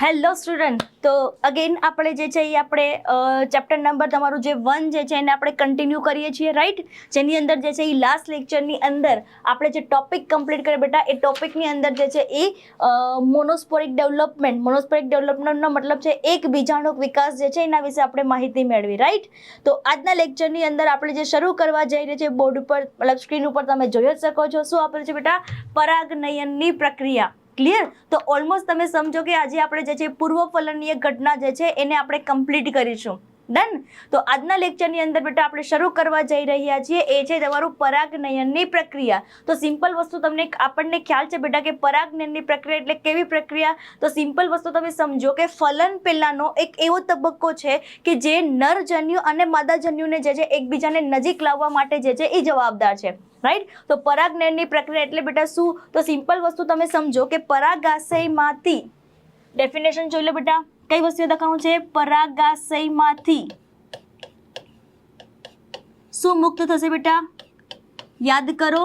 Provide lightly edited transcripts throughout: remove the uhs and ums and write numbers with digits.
Hello student, તો again આપણે જે છે એ આપણે ચેપ્ટર નંબર તમારું જે 1 જે છે એને આપણે કન્ટિન્યુ કરીએ છીએ, રાઈટ? જેની અંદર જે છે એ લાસ્ટ લેક્ચરની અંદર આપણે જે ટોપિક કમ્પ્લીટ કરીએ બેટા, એ ટોપિકની અંદર જે છે એ મોનોસ્પોરિક ડેવલપમેન્ટનો મતલબ છે એક બીજાણુક વિકાસ જે છે એના વિશે આપણે માહિતી મેળવી, રાઈટ? તો આજના લેક્ચરની અંદર આપણે જે શરૂ કરવા જઈ રહ્યા છીએ બોર્ડ ઉપર મતલબ સ્ક્રીન ઉપર તમે જોઈ જ શકો છો, શું આપેલું છે બેટા? પરાગનયનની પ્રક્રિયા. ક્લિયર? તો ઓલમોસ્ટ તમે સમજો કે આજે આપણે જે છે પૂર્વફલનીય ઘટના જે છે એને આપણે કમ્પ્લીટ કરીશું. ડન? તો આજના લેક્ચરની અંદર બેટા આપણે શરૂ કરવા જઈ રહ્યા છીએ એ છે તમારું પરાગનયનની પ્રક્રિયા. તો સિમ્પલ વસ્તુ તમને આપણને ખ્યાલ છે બેટા કે પરાગનયનની પ્રક્રિયા એટલે કેવી પ્રક્રિયા? તો સિમ્પલ વસ્તુ તમે સમજો કે ફલન પહેલાનો એક એવો તબક્કો છે કે જે નરજન્યુ અને માદાજન્યુને જે છે એકબીજાને નજીક લાવવા માટે જે છે એ જવાબદાર છે, રાઈટ? તો પરાગનયનની પ્રક્રિયા એટલે બેટા શું? તો સિમ્પલ વસ્તુ તમે સમજો કે પરાગાશયમાંથી ડેફિનેશન જોઈ લો બેટા, કઈ વસ્તુ લખવાનું છે? પરાગાશયમાંથી શું મુક્ત થશે બેટા? યાદ કરો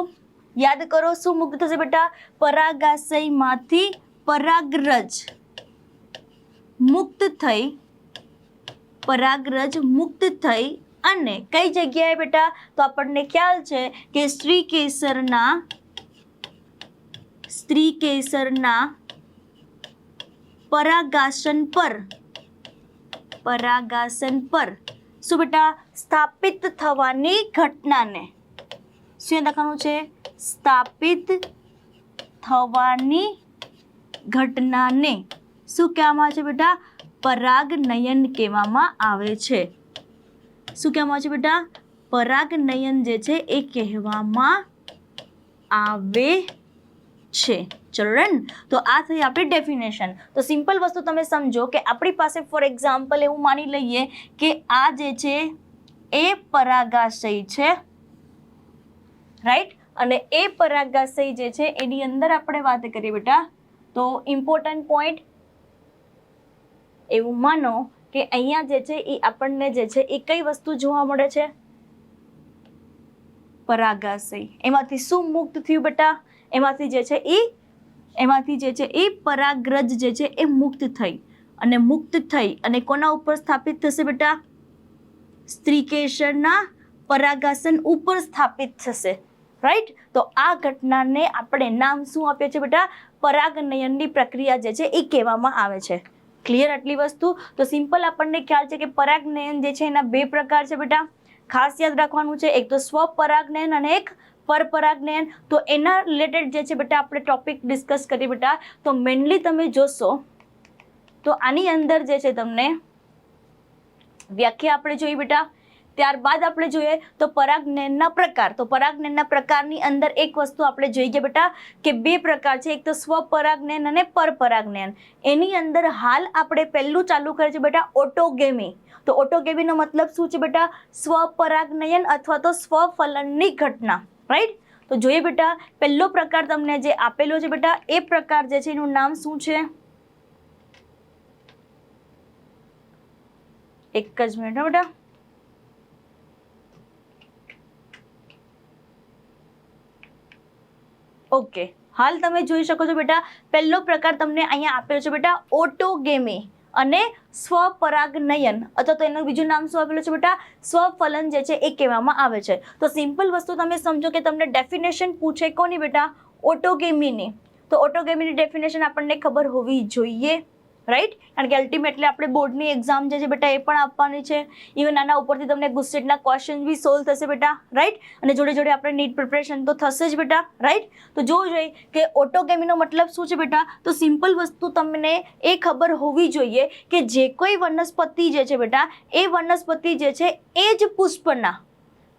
શું મુક્ત થશે બેટા? પરાગાશયમાંથી પરાગરજ મુક્ત થઈ અને કઈ જગ્યાએ બેટા? તો આપણને ખ્યાલ છે કે સ્ત્રી કેસરના પરાગાસન પર શું બેટા? સ્થાપિત થવાની ઘટનાને શું લખવાનું છે? સ્થાપિત થવાની ઘટનાને શું કહેવામાં આવે છે બેટા? પરાગનયન કહેવામાં આવે છે. શું કહેવામાં આવે છે બેટા? પરાગનયન જે છે એ કહેવામાં આવે છે. ચલો ડન? તો આ થઈ આપણી ડેફિનેશન. તો સિમ્પલ વસ્તુ તમે સમજો કે આપણી પાસે ફોર એક્ઝામ્પલ એવું માની લઈએ કે આ જે છે એ પરાગાશય છે, રાઈટ? અને એ પરાગાશય જે છે એની અંદર આપણે વાત કરીએ બેટા તો ઇમ્પોર્ટન્ટ પોઈન્ટ એવું માનો કે અહીંયા જે છે એ આપણને જે છે એ કઈ વસ્તુ જોવા મળે છે? પરાગાશય. એમાંથી શું મુક્ત થયું બેટા? એમાંથી જે છે એ પરાગરજ જે છે એ મુક્ત થઈ અને કોના ઉપર સ્થાપિત થશે બેટા? સ્ત્રીકેસરના પરાગાસન ઉપર સ્થાપિત થશે, રાઈટ? તો આ ઘટનાને આપણે નામ શું આપીએ છીએ બેટા? પરાગનયનની પ્રક્રિયા જે છે એ કહેવામાં આવે છે. ક્લિયર આટલી વસ્તુ? તો સિમ્પલ આપણને ખ્યાલ છે કે પરાગનયન જે છે એના બે પ્રકાર છે બેટા, ખાસ યાદ રાખવાનું છે. એક તો સ્વપરાગનયન અને એક પરપરાગનયન. તો એના રિલેટેડ જે છે બેટા આપણે ટોપિક ડિસ્કસ કરીએ બેટા. તો મેનલી તમે જોશો તો આની અંદર જે છે તમને વ્યાખ્યા આપણે જોઈ બેટા, ત્યારબાદ આપણે જોઈએ તો પરાગનયનના પ્રકાર. તો પરાગનયનના પ્રકારની અંદર એક વસ્તુ આપણે જોઈએ બેટા કે બે પ્રકાર છે, એક તો સ્વપરાગનયન અને પરપરાગનયન. એની અંદર હાલ આપણે પહેલું ચાલુ કરીએ છીએ બેટા ઓટોગેમી. તો ઓટોગેમીનો મતલબ શું છે બેટા? સ્વપરાગનયન અથવા તો સ્વફલનની ઘટના, રાઈટ? તો જોઈએ બેટા પહેલો પ્રકાર તમને જે આપેલો છે બેટા એ પ્રકાર જે છે એનું નામ શું છે? એક જ મિનિટ બેટા. ઓકે, હાલ તમે જોઈ શકો છો બેટા પહેલો પ્રકાર તમને અહીંયા આપેલો છે બેટા ઓટોગેમી અને સ્વપરાગનયન અથવા તો એનું બીજું નામ શું આપેલું છે બેટા? સ્વફલન જે છે એ કહેવામાં આવે છે. તો સિમ્પલ વસ્તુ તમે સમજો કે તમને ડેફિનેશન પૂછે કોની બેટા? ઓટોગેમીની. તો ઓટોગેમીની ડેફિનેશન આપણને ખબર હોવી જોઈએ, રાઈટ? કારણ કે અલ્ટિમેટલી આપણે બોર્ડની એક્ઝામ જે છે બેટા એ પણ આપવાની છે. ઇવન આના ઉપરથી તમને ગુસ્સેટના ક્વેશ્ચન બી સોલ્વ થશે બેટા, રાઈટ? અને જોડે જોડે આપણે નીટ પ્રિપરેશન તો થશે જ બેટા, રાઈટ? તો જોવું જોઈએ કે ઓટોગેમીનો મતલબ શું છે બેટા? તો સિમ્પલ વસ્તુ તમને એ ખબર હોવી જોઈએ કે જે કોઈ વનસ્પતિ જે છે બેટા એ વનસ્પતિ જે છે એ જ પુષ્પના,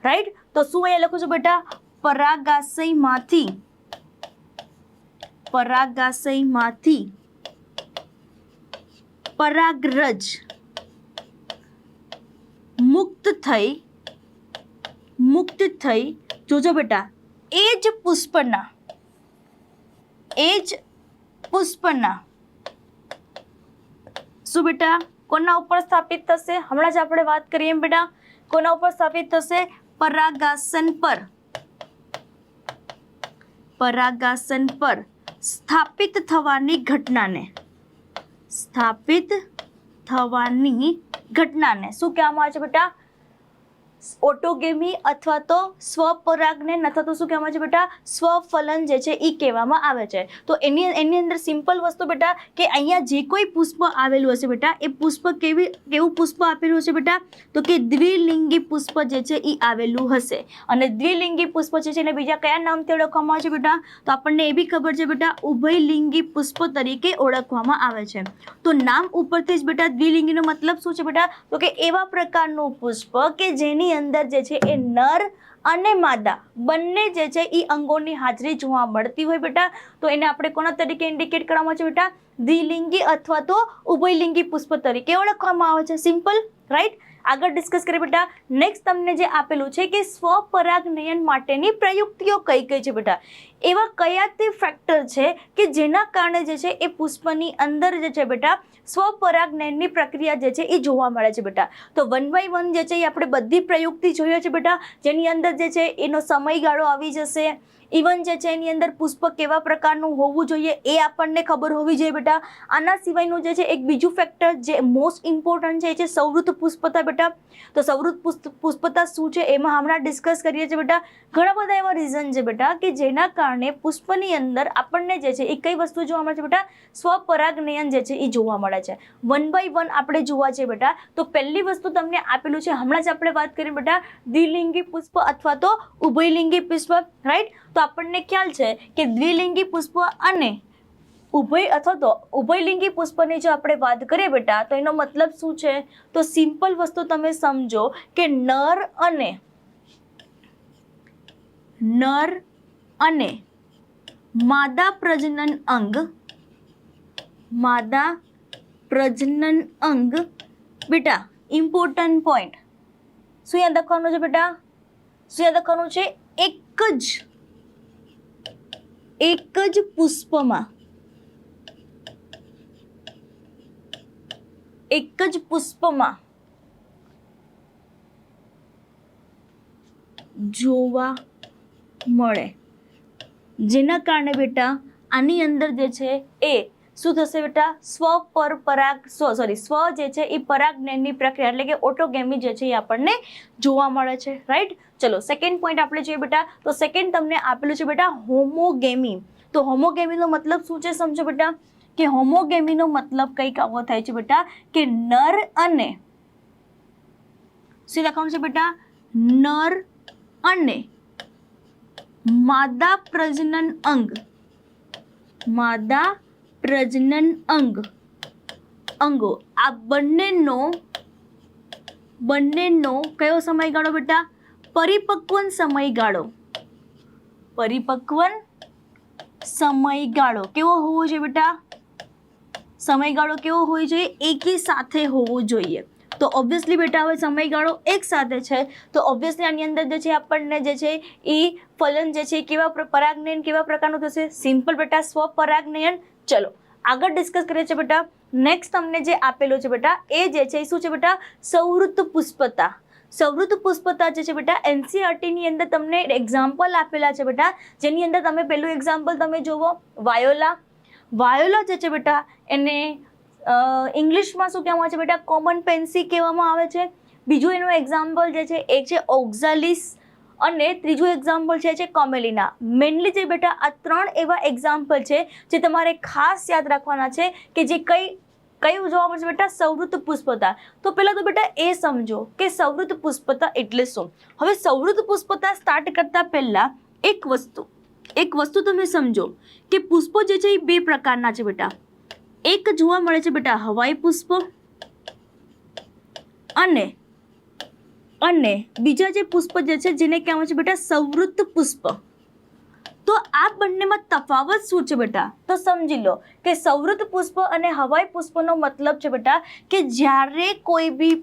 રાઈટ? તો શું અહીંયા લખું છું બેટા? પરાગાશયમાંથી પરાગરજ મુક્ત થઈ જોજો બેટા એ જ પુષ્પના શું બેટા કોના ઉપર સ્થાપિત થશે? હમણાં જ આપણે વાત કરીએ એમ બેટા કોના ઉપર સ્થાપિત થશે? પરાગાસન પર. પરાગાસન પર સ્થાપિત થવાની ઘટનાને સ્થાપિત થવાની ઘટનાને શું કહેવામાં આવે છે બેટા? ઓટોગેમી અથવા તો સ્વપરાગનયન અથવા તો શું કહેવામાં આવે છે બેટા? સ્વફલન જે છે એ કહેવામાં આવે છે. તો એની અંદર સિમ્પલ વસ્તુ બેટા કે અહીંયા જે કોઈ પુષ્પ આવેલું હશે બેટા એ પુષ્પ કેવું પુષ્પ આપેલું હશે બેટા? તો કે દ્વિલિંગી પુષ્પ જે છે એ આવેલું હશે. અને દ્વિલિંગી પુષ્પ જે છે એને બીજા કયા નામથી ઓળખવામાં આવે છે બેટા? તો આપણને એ બી ખબર છે બેટા ઉભયલિંગી પુષ્પ તરીકે ઓળખવામાં આવે છે. તો નામ ઉપરથી જ બેટા દ્વિલિંગીનો મતલબ શું છે બેટા? તો કે એવા પ્રકારનું પુષ્પ કે જેની અંદર જે છે એ નર અને માદા બંને જે છે એ અંગોની હાજરી જોવા મળતી હોય બેટા. તો એને આપણે કોના તરીકે ઇન્ડિકેટ કરવામાં આવે છે બેટા? દ્વિલિંગી અથવા તો ઉભયલિંગી પુષ્પ તરીકે ઓળખવામાં આવે છે. Simple, right? આગળ ડિસ્કસ કરીએ બેટા. નેક્સ્ટ તમને જે આપેલું છે કે સ્વપરાગનયન માટેની પ્રયુક્તિઓ કઈ કઈ છે બેટા? એવા કયા તે ફેક્ટર છે કે જેના કારણે જે છે એ પુષ્પની અંદર જે છે બેટા સ્વપરાગનયનની પ્રક્રિયા જે છે એ જોવા મળે છે બેટા. તો 1 by 1 જે છે એ આપણે બધી પ્રયુક્તિ જોઈએ છે બેટા, જેની અંદર જે છે એનો સમયગાળો આવી જશે. ઇવન જે છે એની અંદર પુષ્પ કેવા પ્રકારનું હોવું જોઈએ એ આપણને ખબર હોવી જોઈએ બેટા. આના સિવાયનું જે છે એક બીજું ફેક્ટર જે મોસ્ટ ઇમ્પોર્ટન્ટ છે એ છે સૌવૃત્ત પુષ્પતા બેટા. તો સૌવૃત્ત પુષ્પતા શું છે એમાં હમણાં ડિસ્કસ કરીએ છીએ બેટા. ઘણા બધા એવા રીઝન છે બેટા કે જેના કારણે પુષ્પની અંદર આપણને જે છે એ કઈ વસ્તુ જોવા મળે છે બેટા? સ્વપરાગનયન જે છે એ જોવા મળે છે. 1 by 1 આપણે જોવા છે બેટા. તો પહેલી વસ્તુ તમને આપેલું છે, હમણાં જ આપણે વાત કરી બેટા દ્વિલિંગી પુષ્પ અથવા તો ઉભયલિંગી પુષ્પ, રાઈટ? તો આપણને ખ્યાલ છે કે દ્વિલિંગી પુષ્પ અને ઉભયલિંગી પુષ્પની જો આપણે વાત કરીએ બેટા તો એનો મતલબ શું છે? તો સિમ્પલ વસ્તુ તમે સમજો કે નર અને માદા પ્રજનન અંગ બેટા ઇમ્પોર્ટન્ટ પોઈન્ટ શું યાદ રાખવાનું છે બેટા? શું યાદ રાખવાનું છે? એક જ પુષ્પમાં જોવા મળે, જેના કારણે બેટા આની અંદર જે છે એ શું થશે બેટા? સ્વ જે છે એ પરાગનયનની પ્રક્રિયા એટલે કે ઓટોગેમી જે છે એ આપણને જોવા મળે છે, રાઈટ? ચલો સેકન્ડ પોઈન્ટ આપણે જોઈએ બેટા. તો સેકન્ડ તમને આપેલું છે બેટા હોમોગેમી. તો હોમોગેમીનો મતલબ શું છે સમજો બેટા? કે હોમોગેમીનો મતલબ કંઈક આવો થાય છે બેટા કે નર અને શું લખવાનું છે બેટા? નર અને માદા પ્રજનન અંગો આ બંનેનો કયો સમયગાળો બેટા? પરિપક્વન સમયગાળો કેવો હોવો જોઈએ બેટા? સમયગાળો કેવો હોવો જોઈએ? એકી સાથે હોવો જોઈએ. તો ઓબ્વિયસલી બેટા હવે સમયગાળો એક સાથે છે તો ઓબ્વિયસલી આની અંદર જે છે આપણને જે છે એ ફલન જે છે કેવા પરાગનયન કેવા પ્રકારનું થશે? સિમ્પલ બેટા સ્વપરાગનયન. ચલો આગળ ડિસ્કસ કરીએ છીએ બેટા. નેક્સ્ટ તમને જે આપેલું છે બેટા એ જે છે શું છે બેટા? સૌવૃત્ત પુષ્પતા. સૌવૃત્ત પુષ્પતા જે છે બેટા એનસીઈઆરટી ની અંદર તમને એક્ઝામ્પલ આપેલા છે બેટા, જેની અંદર તમે પહેલું એક્ઝામ્પલ તમે જોવો વાયોલા જે છે બેટા એને ઇંગ્લિશમાં શું કહેવામાં આવે છે બેટા? કોમન પેન્સી કહેવામાં આવે છે. બીજું એનું એક્ઝામ્પલ જે છે એક છે ઓક્ઝાલિસ અને ત્રીજું એક્ઝામ્પલ છે કોમેલિના. મેનલી જે બેટા આ 3 એવા એક્ઝામ્પલ છે જે તમારે ખાસ યાદ રાખવાના છે કે જે કયું જોવા મળશે બેટા? સૌવૃત્ત પુષ્પતા. તો પહેલા તો બેટા એ સમજો કે સૌવૃત્ત પુષ્પતા એટલે શું. હવે સૌવૃત્ત પુષ્પતા સ્ટાર્ટ કરતા પહેલા એક વસ્તુ તમે સમજો કે પુષ્પો જે છે એ 2 પ્રકારના છે બેટા. એક જોવા મળે છે બેટા હવાઈ પુષ્પ અને બીજા જે પુષ્પ જે છે જેને કહેવામાં છે બેટા સૌવૃત્ત પુષ્પ. તો આ બંનેમાં તફાવત શું છે બેટા? તો સમજી લો કે સૌવૃત્ત પુષ્પ અને હવાઈ પુષ્પનો મતલબ છે બેટા કે જ્યારે કોઈ બી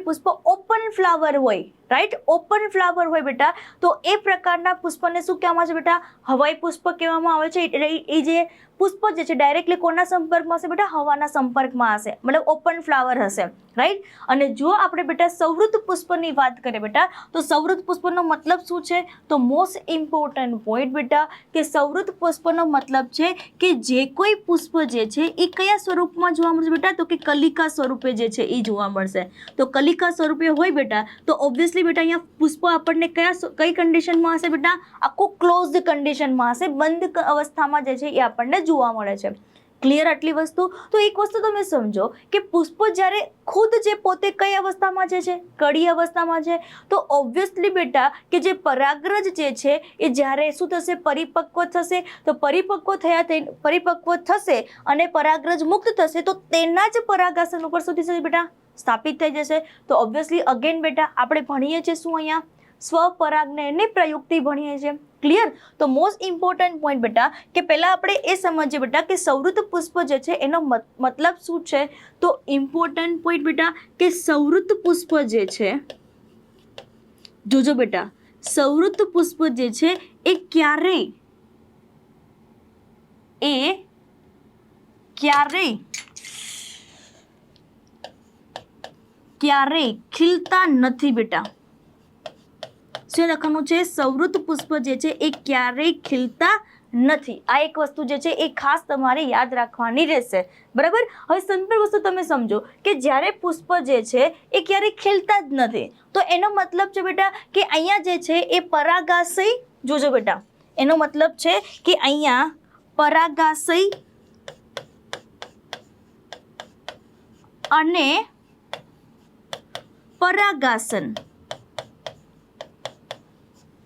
પુષ્પ ઓપન ફ્લાવર હોય રાઈટ, ઓપન ફ્લાવર હોય બેટા, તો એ પ્રકારના પુષ્પને શું કહેવામાં આવે છે બેટા? હવાઈ પુષ્પ કહેવામાં આવે છે. એટલે એ જે પુષ્પ જે છે ડાયરેક્ટલી કોના સંપર્કમાં હશે બેટા? હવાના સંપર્કમાં હશે, મતલબ ઓપન ફ્લાવર હશે, રાઈટ. અને જો આપણે બેટા સૌવૃત્ત પુષ્પની વાત કરીએ બેટા, તો સૌવૃત્ત પુષ્પનો મતલબ શું છે? તો મોસ્ટ ઇમ્પોર્ટન્ટ પોઈન્ટ બેટા, કે સૌવૃત્ત પુષ્પનો મતલબ છે કે જે કોઈ પુષ્પ જે છે એ કયા સ્વરૂપમાં જોવા મળશે બેટા? તો કે કલિકા સ્વરૂપે જે છે એ જોવા મળશે. તો કલિકા સ્વરૂપે હોય બેટા, તો ઓબ્વિયસલી બેટા અહીંયા પુષ્પ આપણને કઈ કન્ડિશનમાં હશે બેટા? આખું ક્લોઝડ કન્ડિશનમાં હશે, બંધ અવસ્થામાં જે છે એ આપણને જોવા મળે છે. ક્લિયર આટલી વસ્તુ? તો એક વસ્તુ તમે સમજો કે પુષ્પ જ્યારે ખુદ જે પોતે કઈ અવસ્થામાં છે? કળી અવસ્થામાં છે. તો ઓબ્વિયસલી બેટા કે જે પરાગરજ જે છે એ જ્યારે શું થશે? પરિપક્વ થશે. તો પરિપક્વ થશે અને પરાગરજ મુક્ત થશે, તો તેના જ પરાગાસન ઉપર શું થશે બેટા? સ્થાપિત થઈ જશે. તો ઓબ્વિયસલી અગેન બેટા આપણે ભણીએ છીએ શું અહીંયા? સ્વપરાગનયનની પ્રયુક્તિ ભણીએ છીએ. ક્લિયર? તો મોસ્ટ ઇમ્પોર્ટન્ટ પોઈન્ટ બેટા કે પહેલા આપણે એ સમજીએ બેટા કે સૌવૃત્ત પુષ્પ જે છે એનો મતલબ શું છે? તો ઇમ્પોર્ટન્ટ પોઈન્ટ બેટા કે સૌવૃત્ત પુષ્પ જે છે, જોજો બેટા, સૌવૃત્ત પુષ્પ જે છે એ ક્યારેય ખીલતા નથી બેટા. શું લખવાનું છે? સૌવૃત્ત પુષ્પ જે છે એ ક્યારેય ખીલતા નથી. આ એક વસ્તુ જે છે એ ખાસ તમારે યાદ રાખવાની રહેશે, બરાબર. હવે સિમ્પલ વસ્તુ તમે સમજો કે જ્યારે પુષ્પ જે છે એ ક્યારેય ખીલતા જ નથી, તો એનો મતલબ છે બેટા કે અહીંયા જે છે એ પરાગાશય, જોજો બેટા, એનો મતલબ છે કે અહીંયા પરાગાશય અને પરાગાસન,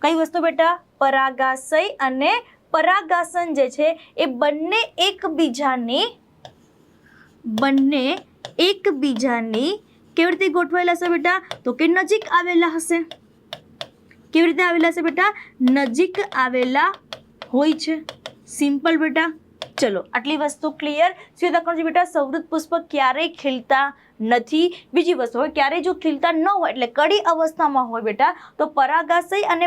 કઈ વસ્તુ બેટા? પરાગાશય અને પરાગાસન જે છે એ બંને એકબીજાની કેવી રીતે ગોઠવાયેલા હશે બેટા? તો કે નજીક આવેલા હશે. કેવી રીતે આવેલા હશે બેટા? નજીક આવેલા હોય છે. સિમ્પલ બેટા. ચલો આટલી વસ્તુ ક્લિયર. શું લખવાનું છે બેટા? સૌવૃત્ત પુષ્પ ક્યારેય ખીલતા નથી. બીજી વસ્તુ, હવે ક્યારેય જો ખીલતા ન હોય એટલે કડી અવસ્થામાં હોય બેટા, તો પરાગાશય અને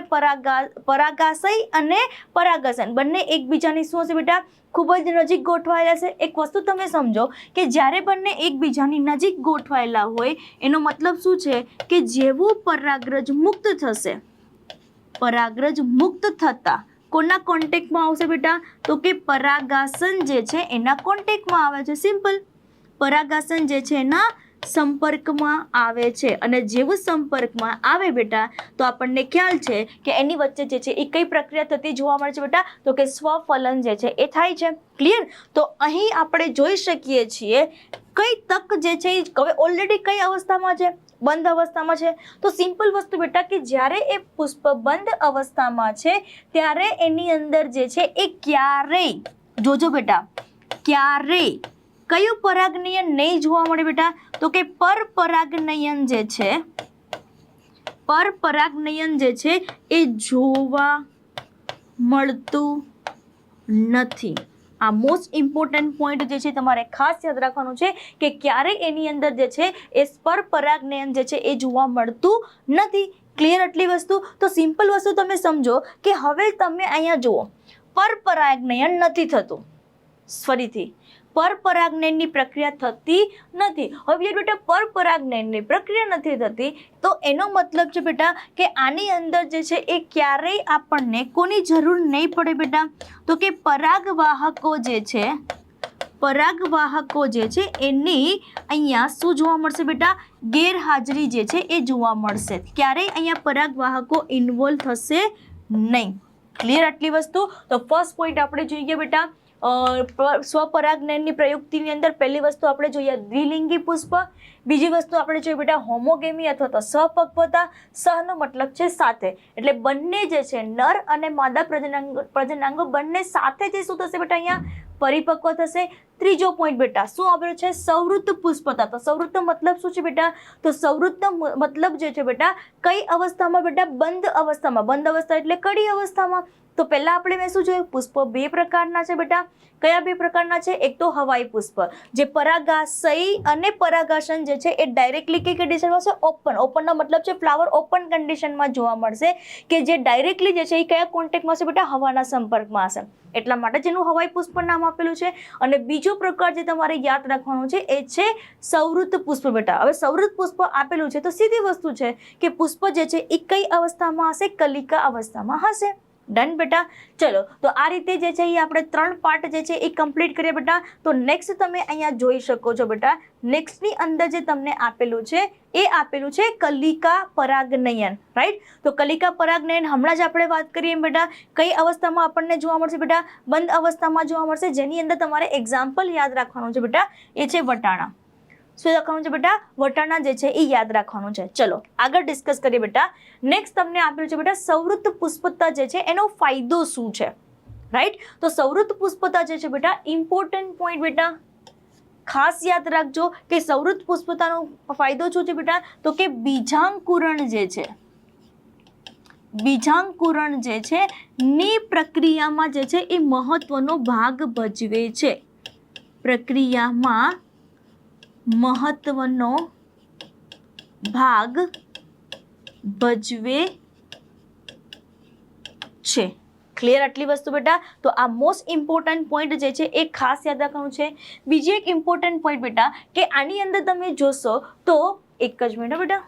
પરાગાસન બંને એકબીજાની શું હશે બેટા? ખૂબ જ નજીક ગોઠવાયેલા છે. એક વસ્તુ તમે સમજો કે જ્યારે બંને એકબીજાની નજીક ગોઠવાયેલા હોય એનો મતલબ શું છે? કે જેવું પરાગરજ મુક્ત થશે, પરાગરજ મુક્ત થતા કોના કોન્ટેક્ટમાં આવશે બેટા? તો કે પરાગાસન જે છે એના કોન્ટેક્ટમાં આવે છે. સિમ્પલ. પરાગાસન જે છે એના સંપર્કમાં આવે છે, અને જેવું સંપર્કમાં આવે બેટા તો આપણને ખ્યાલ છે કે એની વચ્ચે જે છે એ કઈ પ્રક્રિયા થતી જોવા મળે છે બેટા? તો કે સ્વફલન જે છે એ થાય છે. ક્લિયર? તો અહીં આપણે જોઈ શકીએ છીએ કઈ તક જે છે હવે ઓલરેડી કઈ અવસ્થામાં છે? બંધ અવસ્થામાં છે. તો સિમ્પલ વસ્તુ બેટા કે જ્યારે એ પુષ્પ બંધ અવસ્થામાં છે ત્યારે એની અંદર જે છે એ ક્યારેય, જોજો બેટા, ક્યારેય કયું પરાગનયન નહીં જોવા મળે બેટા? તો કે પરપરાગનયન જે છે એ જોવા મળતું નથી. આ મોસ્ટ ઇમ્પોર્ટન્ટ પોઈન્ટ જે છે તમારે ખાસ યાદ રાખવાનું છે કે ક્યારેય એની અંદર જે છે એ પરપરાગનયન જે છે એ જોવા મળતું નથી. ક્લિયર આટલી વસ્તુ? તો સિમ્પલ વસ્તુ તમે સમજો કે હવે તમે અહીંયા જુઓ, પરપરાગનયન નથી થતું. ફરીથી પરપરાગનયનની પ્રક્રિયા થતી નથી. હવે બેટા પરપરાગનયનની પ્રક્રિયા નથી થતી તો એનો મતલબ છે બેટા કે આની અંદર જે છે એ ક્યારેય આપણને કોની જરૂર નહીં પડે બેટા? તો કે પરાગવાહકો જે છે એની અહીંયા શું જોવા મળશે બેટા? ગેરહાજરી જે છે એ જોવા મળશે. ક્યારેય અહીંયા પરાગવાહકો ઇન્વોલ્વ થશે નહીં. ક્લિયર આટલી વસ્તુ? તો ફર્સ્ટ પોઈન્ટ આપણે જોઈએ બેટા સ્વપરાગનયનની પ્રયુક્તિની અંદર પહેલી વસ્તુ આપણે જોઈએ દ્વિલિંગી પુષ્પ. બીજી વસ્તુ આપણે જોઈએ બેટા હોમોગેમી અથવા તો સહપક્વતા. સહનો મતલબ છે સાથે, એટલે બંને જે છે નર અને માદા પ્રજનનાંગો બંને સાથે જે શું થશે બેટા? અહીંયા પરિપક્વ થશે. ત્રીજો પોઈન્ટ બેટા શું આવ્યો છે? સૌવૃત્ત પુષ્પતા. તો સૌવૃત્ત મતલબ શું છે બેટા? તો સૌવૃત્ત મતલબ જે છે બેટા કઈ અવસ્થામાં બેટા? બંધ અવસ્થામાં. બંધ અવસ્થા એટલે કડી અવસ્થામાં. તો પહેલા આપણે શું જોયું? પુષ્પ બે પ્રકારના છે બેટા. કયા બે પ્રકારના છે? એક તો હવાઈ પુષ્પ જે પરાગાશય અને પરાગાસન જે જે છે એ ડાયરેક્ટલી કઈ કન્ડિશનમાં હશે? ઓપન. ઓપનનો મતલબ છે ફ્લાવર ઓપન કન્ડિશનમાં જોવા મળશે, કે જે ડાયરેક્ટલી જે છે એ કયા કોન્ટેક્ટમાં હશે બેટા? હવાના સંપર્કમાં હશે. એટલા માટે જેનું હવાઈ પુષ્પ નામ આપેલું છે. અને બીજો પ્રકાર જે તમારે યાદ રાખવાનો છે એ છે સંવૃત્ત પુષ્પ બેટા. હવે સંવૃત્ત પુષ્પ આપેલું છે તો સીધી વસ્તુ છે કે પુષ્પ જે છે એ કઈ અવસ્થામાં હશે? કલિકા અવસ્થામાં હશે. ડન બેટા. ચલો, તો આ રીતે જે છે એ આપણે 3 પાર્ટ જે છે એ કમ્પ્લીટ કરીએ બેટા. તો નેક્સ્ટ તમે અહીંયા જોઈ શકો છો બેટા, નેક્સ્ટની અંદર જે તમને આપેલું છે એ આપેલું છે કલિકા પરાગનયન, રાઈટ? તો કલિકા પરાગનયન હમણાં જ આપણે વાત કરીએ બેટા, કઈ અવસ્થામાં આપણને જોવા મળશે બેટા? બંધ અવસ્થામાં જોવા મળશે, જેની અંદર તમારે એક્ઝામ્પલ યાદ રાખવાનું છે બેટા, એ છે વટાણા. શું લખવાનું છે બેટા? વટાણા જે છે એ યાદ રાખવાનું છે. ચલો આગળ ડિસ્કસ કરીએ બેટા. નેક્સ્ટ તમને આપેલું છે બેટા સંવૃત્ત પુષ્પતા જે છે એનો ફાયદો શું છે, રાઈટ? તો સંવૃત્ત પુષ્પતા જે છે બેટા, ઇમ્પોર્ટન્ટ પોઈન્ટ બેટા ખાસ યાદ રાખજો કે સંવૃત્ત પુષ્પતાનો ફાયદો શું છે બેટા? તો કે બીજાંકુરણ જે છે, બીજાંકુરણ જે છે ની પ્રક્રિયામાં જે છે એ મહત્વનો ભાગ ભજવે છે. પ્રક્રિયામાં મહત્વનો ભાગ ભજવે છે. ક્લિયર આટલી વસ્તુ બેટા? તો આ મોસ્ટ ઇમ્પોર્ટન્ટ પોઈન્ટ જે છે એ ખાસ યાદ રાખવાનું છે. બીજી એક ઇમ્પોર્ટન્ટ પોઈન્ટ બેટા કે આની અંદર તમે જોશો તો એક જ મિનિટ બેટા,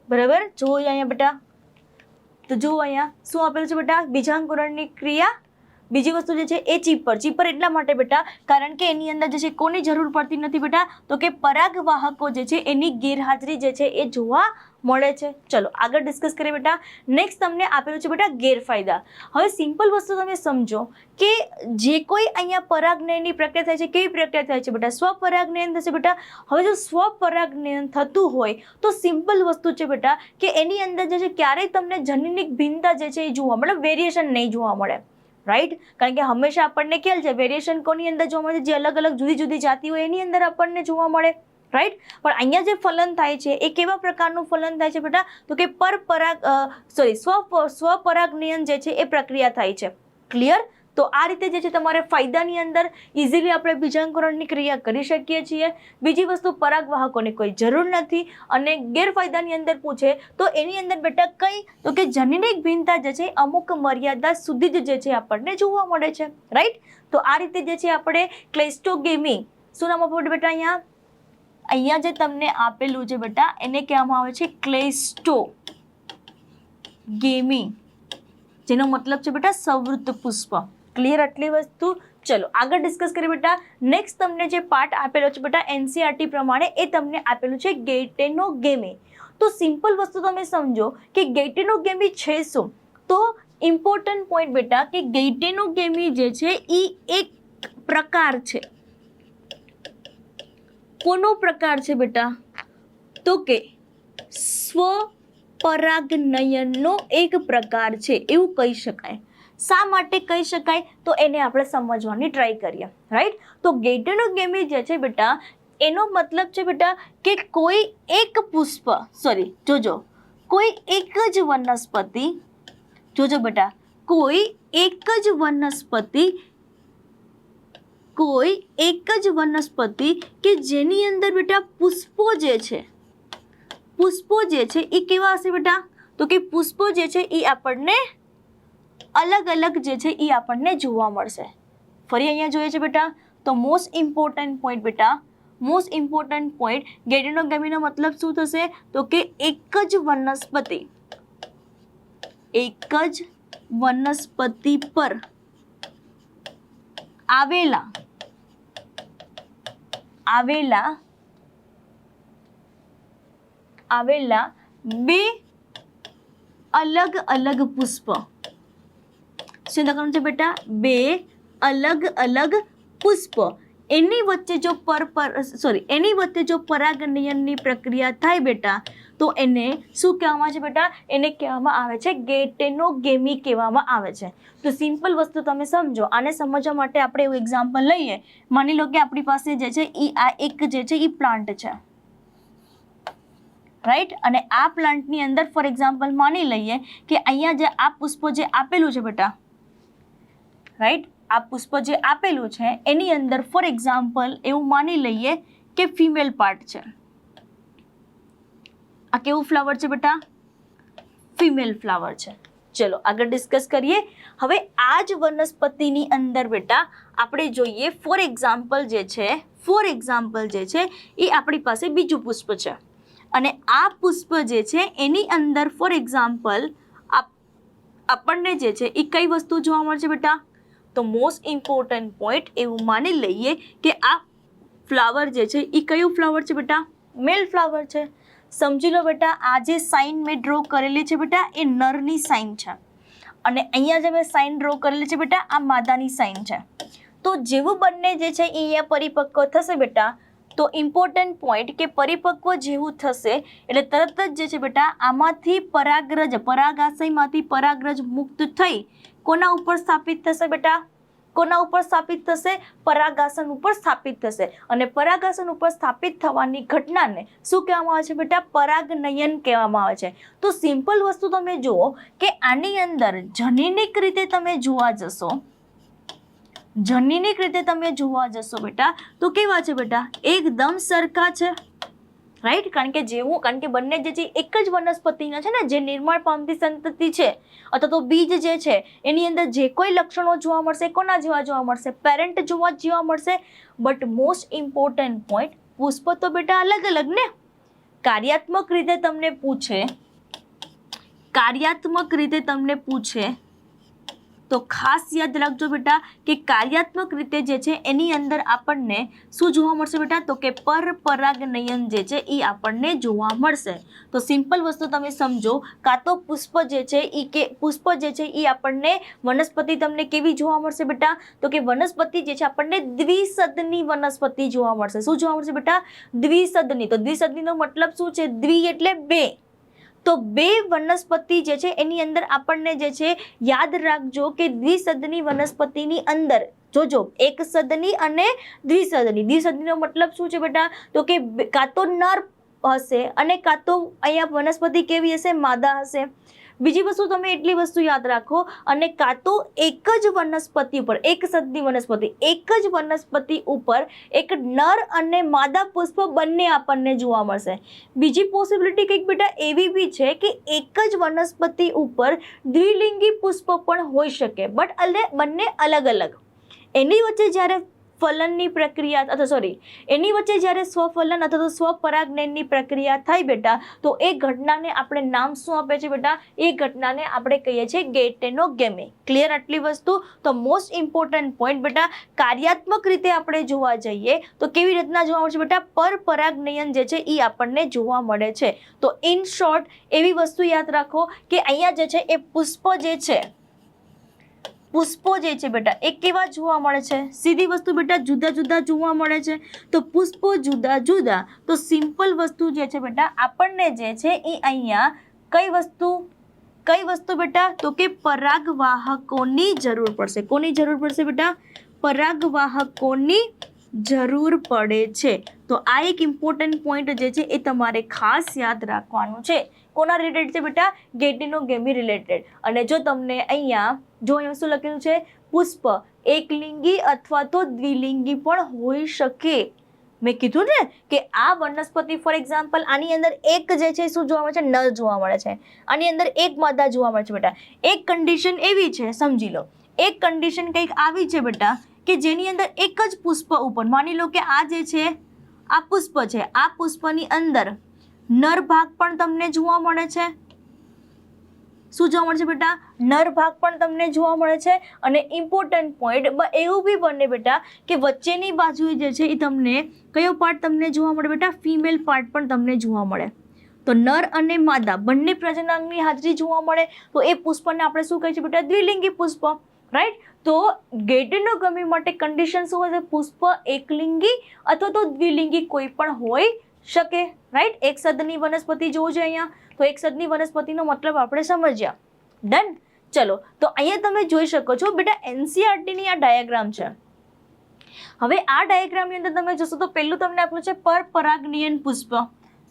બરાબર? જુઓ અહીંયા બેટા, તો જુઓ અહીંયા શું આપેલું છે બેટા? બીજાંકુરણની ક્રિયા. બીજી વસ્તુ જે છે એ ચીપર. ચીપર એટલા માટે બેટા કારણ કે એની અંદર જે છે કોની જરૂર પડતી નથી બેટા? તો કે પરાગવાહકો જે છે એની ગેરહાજરી જે છે એ જોવા મળે છે. ચલો આગળ ડિસ્કસ કરીએ બેટા. નેક્સ્ટ તમને આપેલું છે બેટા ગેરફાયદા. હવે સિમ્પલ વસ્તુ તમે સમજો કે જે કોઈ અહીંયા પરાગનયનની પ્રક્રિયા થાય છે, કેવી પ્રક્રિયા થાય છે બેટા? સ્વપરાગનયન થશે બેટા. હવે જો સ્વપરાગનયન થતું હોય તો સિમ્પલ વસ્તુ છે બેટા કે એની અંદર જે છે ક્યારેય તમને જનીનિક ભિન્નતા જે છે એ જોવા મળે, વેરિએશન નહીં જોવા મળે, રાઈટ? કારણ કે હંમેશા આપણને ખ્યાલ છે વેરિએશન કોની અંદર જોવા મળે? જે અલગ અલગ જુદી જુદી જાતિ હોય એની અંદર આપણને જોવા મળે, રાઈટ? પણ અહીંયા જે ફલન થાય છે એ કેવા પ્રકારનું ફલન થાય છે બેટા? તો કે સ્વપરાગનયન જે છે એ પ્રક્રિયા થાય છે. ક્લિયર? તો આ રીતે જે છે તમારે ફાયદાની અંદર ઇઝીલી આપણે બીજાંકુરણની ક્રિયા કરી શકીએ છીએ. બીજી વસ્તુ પરાગવાહકોની કોઈ જરૂર નથી. અને ગેરફાયદાની અંદર પૂછે તો એની અંદર બેટા કઈ? તો કે જનીનિક ભિન્નતા જે છે અમુક મર્યાદા સુધી જ જે છે આપણને જોવા મળે છે, રાઈટ? તો આ રીતે જે છે આપણે ક્લેસ્ટોગેમી, શું નામ આપવું બેટા? અહીંયા જે તમને આપેલું છે બેટા એને કહેવામાં આવે છે ક્લેસ્ટોગેમી, જેનો મતલબ છે બેટા સંવૃત્ત પુષ્પ. ક્લિયર આટલી વસ્તુ? ચલો આગળ ડિસ્કસ કરીએ બેટા. નેક્સ્ટ તમને જે પાર્ટ આપેલો છે બેટા એનસીઈઆરટી પ્રમાણે એ તમને આપેલું છે ગેટેનોગેમી. તો સિમ્પલ વસ્તુ તમે સમજો કે ગેટેનોગેમી છે શું? તો ઇમ્પોર્ટન્ટ પોઈન્ટ બેટા કે ગેટેનોગેમી જે છે એ એક પ્રકાર છે. કોનો પ્રકાર છે બેટા? તો કે સ્વપરાગનયનનો એક પ્રકાર છે એવું કહી શકાય. શા માટે કહી શકાય? તો એને આપણે સમજવાની ટ્રાય કરીએ, રાઈટ? તો ગેટેનોગેમી જે છે બેટા એનો મતલબ છે બેટા કે કોઈ એક પુષ્પ, જોજો, કોઈ એક જ વનસ્પતિ, જોજો બેટા, કોઈ એક જ વનસ્પતિ કે જેની અંદર બેટા પુષ્પો જે છે એ કેવા હશે બેટા? તો કે પુષ્પો જે છે એ આપણને અલગ અલગ જે છે એ આપણને જોવા મળશે. ફરી અહીંયા જોઈએ છે બેટા તો મોસ્ટ ઇમ્પોર્ટન્ટ પોઈન્ટ બેટા, મોસ્ટ ઇમ્પોર્ટન્ટ પોઈન્ટ ગેટેનોગેમીનો મતલબ શું થશે? તો કે એક જ વનસ્પતિ પર આવેલા બે અલગ અલગ પુષ્પ. શું લખવાનું છે બેટા? બે અલગ અલગ પુષ્પ. એની વચ્ચે જો પરાગનયનની પ્રક્રિયા થાય બેટા તો એને શું કહેવામાં આવે છે બેટા? એને કહેવામાં આવે છે ગેટેનોગેમી કહેવામાં આવે છે. તો સિમ્પલ વસ્તુ તમે સમજો. આને સમજવા માટે આપણે એવું એક્ઝામ્પલ લઈએ. માની લો કે આપણી પાસે જે છે આ એક જે છે એ પ્લાન્ટ છે, રાઈટ. અને આ પ્લાન્ટની અંદર ફોર એક્ઝામ્પલ માની લઈએ કે અહીંયા જે આ પુષ્પ જે આપેલું છે બેટા, રાઈટ, આ પુષ્પ જે આપેલું છે એની અંદર ફોર એક્ઝામ્પલ એવું માની લઈએ કે ફિમેલ પાર્ટ છે. આ કેવું ફ્લાવર છે બેટા? ફિમેલ ફ્લાવર છે. ચલો આગળ ડિસ્કસ કરીએ. હવે આ જ વનસ્પતિની અંદર બેટા આપણે જોઈએ ફોર એક્ઝામ્પલ જે છે એ આપણી પાસે બીજું પુષ્પ છે અને આ પુષ્પ જે છે એની અંદર ફોર એક્ઝામ્પલ આપણને જે છે એ કઈ વસ્તુ જોવા મળશે બેટા? તો મોસ્ટ ઇમ્પોર્ટન્ટ પોઈન્ટ એવું માની લઈએ કે આ ફ્લાવર જે છે એ કયું ફ્લાવર છે બેટા? મેલ ફ્લાવર છે. સમજી લો બેટા, આ જે સાઇન મેં ડ્રો કરેલી છે બેટા એ નરની સાઇન છે અને અહીંયા જે મેં સાઇન ડ્રો કરેલી છે બેટા આ માદાની સાઇન છે. તો જેવું બંને જે છે એ અહીંયા પરિપક્વ થશે બેટા, તો ઇમ્પોર્ટન્ટ પોઈન્ટ કે પરિપક્વ જેવું થશે એટલે તરત જ જે છે બેટા આમાંથી પરાગાશયમાંથી પરાગરજ મુક્ત થઈ કોના ઉપર સ્થાપિત થશે બેટા? કોના ઉપર સ્થાપિત થશે? પરાગાસન ઉપર સ્થાપિત થશે. અને પરાગાસન ઉપર સ્થાપિત થવાની ઘટનાને શું કહેવામાં આવે છે બેટા? પરાગનયન કહેવામાં આવે છે. તો સિમ્પલ વસ્તુ તમે જુઓ કે આની અંદર જનીનિક રીતે તમે જોવા જશો બેટા તો કેવા છે બેટા? એકદમ સરખા છે, રાઈટ. કારણ કે બંને જે છે એક જ વનસ્પતિના છે ને, જે નિર્માણ પામતી સંતતિ છે અથવા તો બીજ જે છે એની અંદર જે કોઈ લક્ષણો જોવા મળશે કોના જેવા જોવા મળશે? પેરેન્ટ જેવા મળશે. બટ મોસ્ટ ઇમ્પોર્ટન્ટ પોઈન્ટ, પુષ્પ તો બેટા અલગ અલગ ને. કાર્યાત્મક રીતે તમને પૂછે તો ખાસ યાદ રાખજો બેટા કે કાર્યાત્મક રીતે જે છે એની અંદર આપણને શું જોવા મળશે બેટા? તો કે પરપરાગનયન જે છે એ આપણને જોવા મળશે. તો સિમ્પલ વસ્તુ તમે સમજો, કાં તો પુષ્પ જે છે એ આપણને વનસ્પતિ તમને કેવી જોવા મળશે બેટા? તો કે વનસ્પતિ જે છે આપણને દ્વિસદની વનસ્પતિ જોવા મળશે. શું જોવા મળશે બેટા? દ્વિસદની. તો દ્વિસદનીનો મતલબ શું છે? દ્વિ એટલે બે. તો બે વનસ્પતિ જે છે એની અંદર આપણને જે છે યાદ રાખજો કે દ્વિસદની વનસ્પતિની અંદર જોજો એક સદની અને દ્વિસદની. દ્વિસદનીનો મતલબ શું છે બેટા? તો કે કાં તો નર હશે અને કાં તો અહીંયા વનસ્પતિ કેવી હશે? માદા હશે. બીજી વસ્તુ તમે એટલી વસ્તુ યાદ રાખો, અને કાં તો એક જ વનસ્પતિ ઉપર, એક સદની વનસ્પતિ, એક જ વનસ્પતિ ઉપર એક નર અને માદા પુષ્પ બંને આપણને જોવા મળશે. બીજી પોસિબિલિટી કંઈક બેટા એવી બી છે કે એક જ વનસ્પતિ ઉપર દ્વિલિંગી પુષ્પ પણ હોઈ શકે, બટ બંને અલગ અલગ. એની વચ્ચે જ્યારે ફલનની પ્રક્રિયા એની વચ્ચે જ્યારે સ્વફલન અથવા તો સ્વપરાગનયનની પ્રક્રિયા થાય બેટા, તો એ ઘટનાને આપણે નામ શું આપે છે બેટા? એ ઘટનાને આપણે કહીએ છીએ ગેટેનોગેમી. ક્લિયર આટલી વસ્તુ? તો મોસ્ટ ઇમ્પોર્ટન્ટ પોઈન્ટ બેટા, કાર્યાત્મક રીતે આપણે જોવા જઈએ તો કેવી રીતના જોવા મળશે બેટા? પરપરાગનયન જે છે એ આપણને જોવા મળે છે. તો ઇન શોર્ટ એવી વસ્તુ યાદ રાખો કે અહીંયા જે છે એ પુષ્પો જે છે બેટા એ કેવા જોવા મળે છે? સીધી વસ્તુ બેટા, જુદા જુદા જોવા મળે છે. તો પુષ્પો જુદા જુદા. તો સિમ્પલ વસ્તુ જે છે બેટા આપણને જે છે એ અહીંયા કઈ વસ્તુ બેટા? તો કે પરાગવાહકોની જરૂર પડશે. કોની જરૂર પડશે બેટા? પરાગવાહકોની જરૂર પડે છે. તો આ એક ઇમ્પોર્ટન્ટ પોઈન્ટ જે છે એ તમારે ખાસ યાદ રાખવાનું છે. કોના રિલેટેડ છે બેટા? ગેટેનોગેમી રિલેટેડ. અને જો તમને અહીંયા શું લખેલું છે? પુષ્પ એકલિંગી અથવા તો દ્વિલિંગી પણ હોઈ શકે. મેં કીધું ને કે આ વનસ્પતિ ફોર એક્ઝામ્પલ આની અંદર એક જે છે શું જોવા મળે છે? નર જોવા મળે છે. આની અંદર એક માદા જોવા મળે છે બેટા. એક કન્ડિશન એવી છે, સમજી લો, એક કન્ડિશન કંઈક આવી છે બેટા કે જેની અંદર એક જ પુષ્પ ઉપર, માની લો કે આ જે છે આ પુષ્પ છે, આ પુષ્પની અંદર નર ભાગ પણ તમને જોવા મળે છે. શું જોવા મળે છે બેટા? નર ભાગ પણ તમને જોવા મળે છે. અને ઇમ્પોર્ટન્ટ પોઈન્ટ એવું બી બને બેટા કે વચ્ચેની બાજુએ જે છે એ તમને કયો પાર્ટ તમને જોવા મળે બેટા? ફિમેલ પાર્ટ પણ તમને જોવા મળે. તો નર અને માદા બંને પ્રજનનની હાજરી જોવા મળે તો એ પુષ્પને આપણે શું કહીએ છીએ બેટા? દ્વિલિંગી પુષ્પ, રાઈટ. તો ગેટેનોગેમી માટે કન્ડિશન શું હોય છે? પુષ્પ એકલિંગી અથવા તો દ્વિલિંગી કોઈ પણ હોઈ શકે, રાઈટ. એક સદની વનસ્પતિ જોવું છે અહીંયા, તો એક સદની વનસ્પતિનો મતલબ આપણે સમજ્યા. ડન. ચલો, તો અહીંયા તમે જોઈ શકો છો બેટા એનસીઈઆરટીની આ ડાયાગ્રામ છે. હવે આ ડાયાગ્રામની અંદર તમે જોશો તો પહેલું તમને આપ્યું છે પરપરાગનયન પુષ્પ,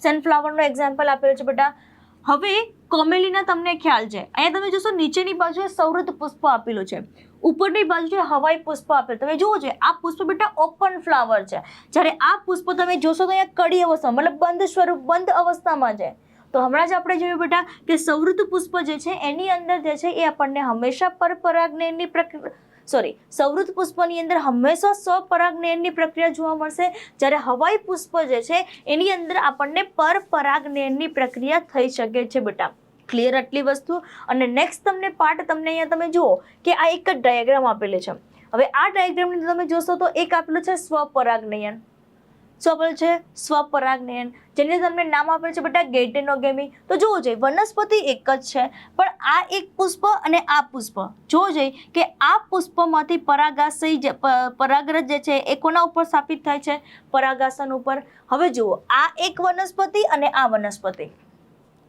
સનફ્લાવરનો એક્ઝામ્પલ આપેલું છે બેટા. હવે કોમેલીના તમને ખ્યાલ છે, અહીંયા તમે જોશો નીચેની બાજુએ સૌરભ પુષ્પ આપેલું છે, ઉપરની બાજુએ હવાઈ પુષ્પ આપેલું. તમે જુઓ છે આ પુષ્પ બેટા ઓપન ફ્લાવર છે, જ્યારે આ પુષ્પ તમે જોશો તો અહીંયા કડી અવસ્થા મતલબ બંધ સ્વરૂપ બંધ અવસ્થામાં છે. તો હમણાં જ આપણે જોયું બેટા કે સૌરભ પુષ્પ જે છે એની અંદર જે છે એ આપણને હંમેશા પરપરાગનયનની પ્રક્રિયા સૌરભ પુષ્પની અંદર હંમેશા સ્વપરાગનયનની પ્રક્રિયા જોવા મળશે, જ્યારે હવાઈ પુષ્પ જે છે એની અંદર આપણને પરપરાગનયનની પ્રક્રિયા થઈ શકે છે બેટા. ક્લિયર આટલી વસ્તુ. અને નેક્સ્ટ તમને પાર્ટ તમને અહીંયા તમે જુઓ કે આ એક જ ડાયાગ્રામ આપેલી છે. હવે આ ડાયાગ્રામની અંદર તમે જોશો તો એક આપેલું છે સ્વપરાગનયન, શું આપેલું છે સ્વપરાગનયન, જેની તમને નામ આપેલું છે બેટા ગેટેનોગેમી. તો જોવો જોઈએ વનસ્પતિ એક જ છે, પણ આ એક પુષ્પ અને આ પુષ્પ જોવો જોઈએ કે આ પુષ્પમાંથી પરાગરજ જે છે એ કોના ઉપર સ્થાપિત થાય છે, પરાગાસન ઉપર. હવે જુઓ આ એક વનસ્પતિ અને આ વનસ્પતિ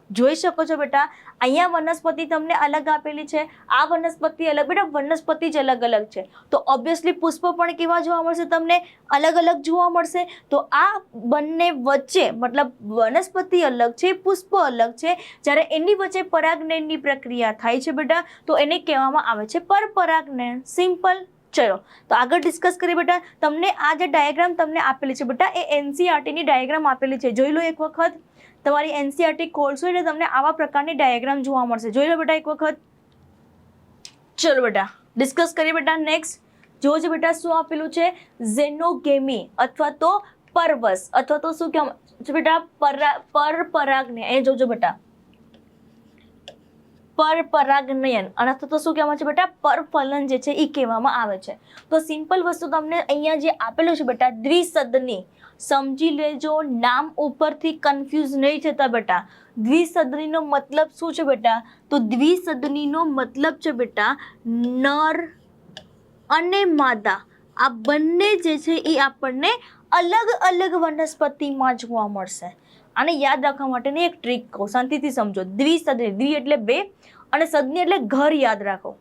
જોઈ શકો છો બેટા, અહીંયા વનસ્પતિ તમને અલગ આપેલી છે, આ વનસ્પતિ અલગ. બેટા વનસ્પતિ જ અલગ અલગ છે તો ઓબ્વિયસલી પુષ્પ પણ કેવા જોવા મળશે, તમને અલગ અલગ જોવા મળશે. તો આ બંને વચ્ચે મતલબ વનસ્પતિ અલગ છે, પુષ્પ અલગ છે, જ્યારે એની વચ્ચે પરાગનયનની પ્રક્રિયા થાય છે બેટા તો એને કહેવામાં આવે છે પરપરાગનયન. સિમ્પલ. ચલો તો આગળ ડિસ્કસ કરીએ બેટા. તમને આ જે ડાયાગ્રામ તમને આપેલી છે બેટા એ એનસીઈઆરટીની ડાયાગ્રામ આપેલી છે, જોઈ લો એક વખત. તમારી એનસીઈઆરટી ખોલશો એટલે તમને આવા પ્રકારની ડાયાગ્રામ જોવા મળશે, જોઈ લો બેટા એક વખત. ચલો બેટા ડિસ્કસ કરીએ બેટા. નેક્સ્ટ જો છે બેટા શું આપેલું છે, ઝેનોગેમી અથવા તો પરવસ અથવા તો શું કહેવાય બેટા પરપરાગનયન. એ જોજો બેટા પરપરાગનયન અને અથવા તો શું કહેવામાં છે બેટા પરફલન જે છે એ કહેવામાં આવે છે. તો સિમ્પલ વસ્તુ તમને અહીંયા જે આપેલું છે બેટા દ્વિસદની, સમજી લેજો, નામ ઉપરથી કન્ફ્યુઝ નહીં થતા બેટા. દ્વિસદનીનો મતલબ શું છે બેટા, તો દ્વિસદનીનો મતલબ છે બેટા નર અને માદા આ બંને જે છે એ આપણને અલગ અલગ વનસ્પતિમાં જોવા મળશે. આને યાદ રાખવા માટેની એક ટ્રીક કહું, શાંતિથી સમજો. દ્વિસદની, દ્વિ એટલે બે અને સદની એટલે ઘર યાદ રાખો.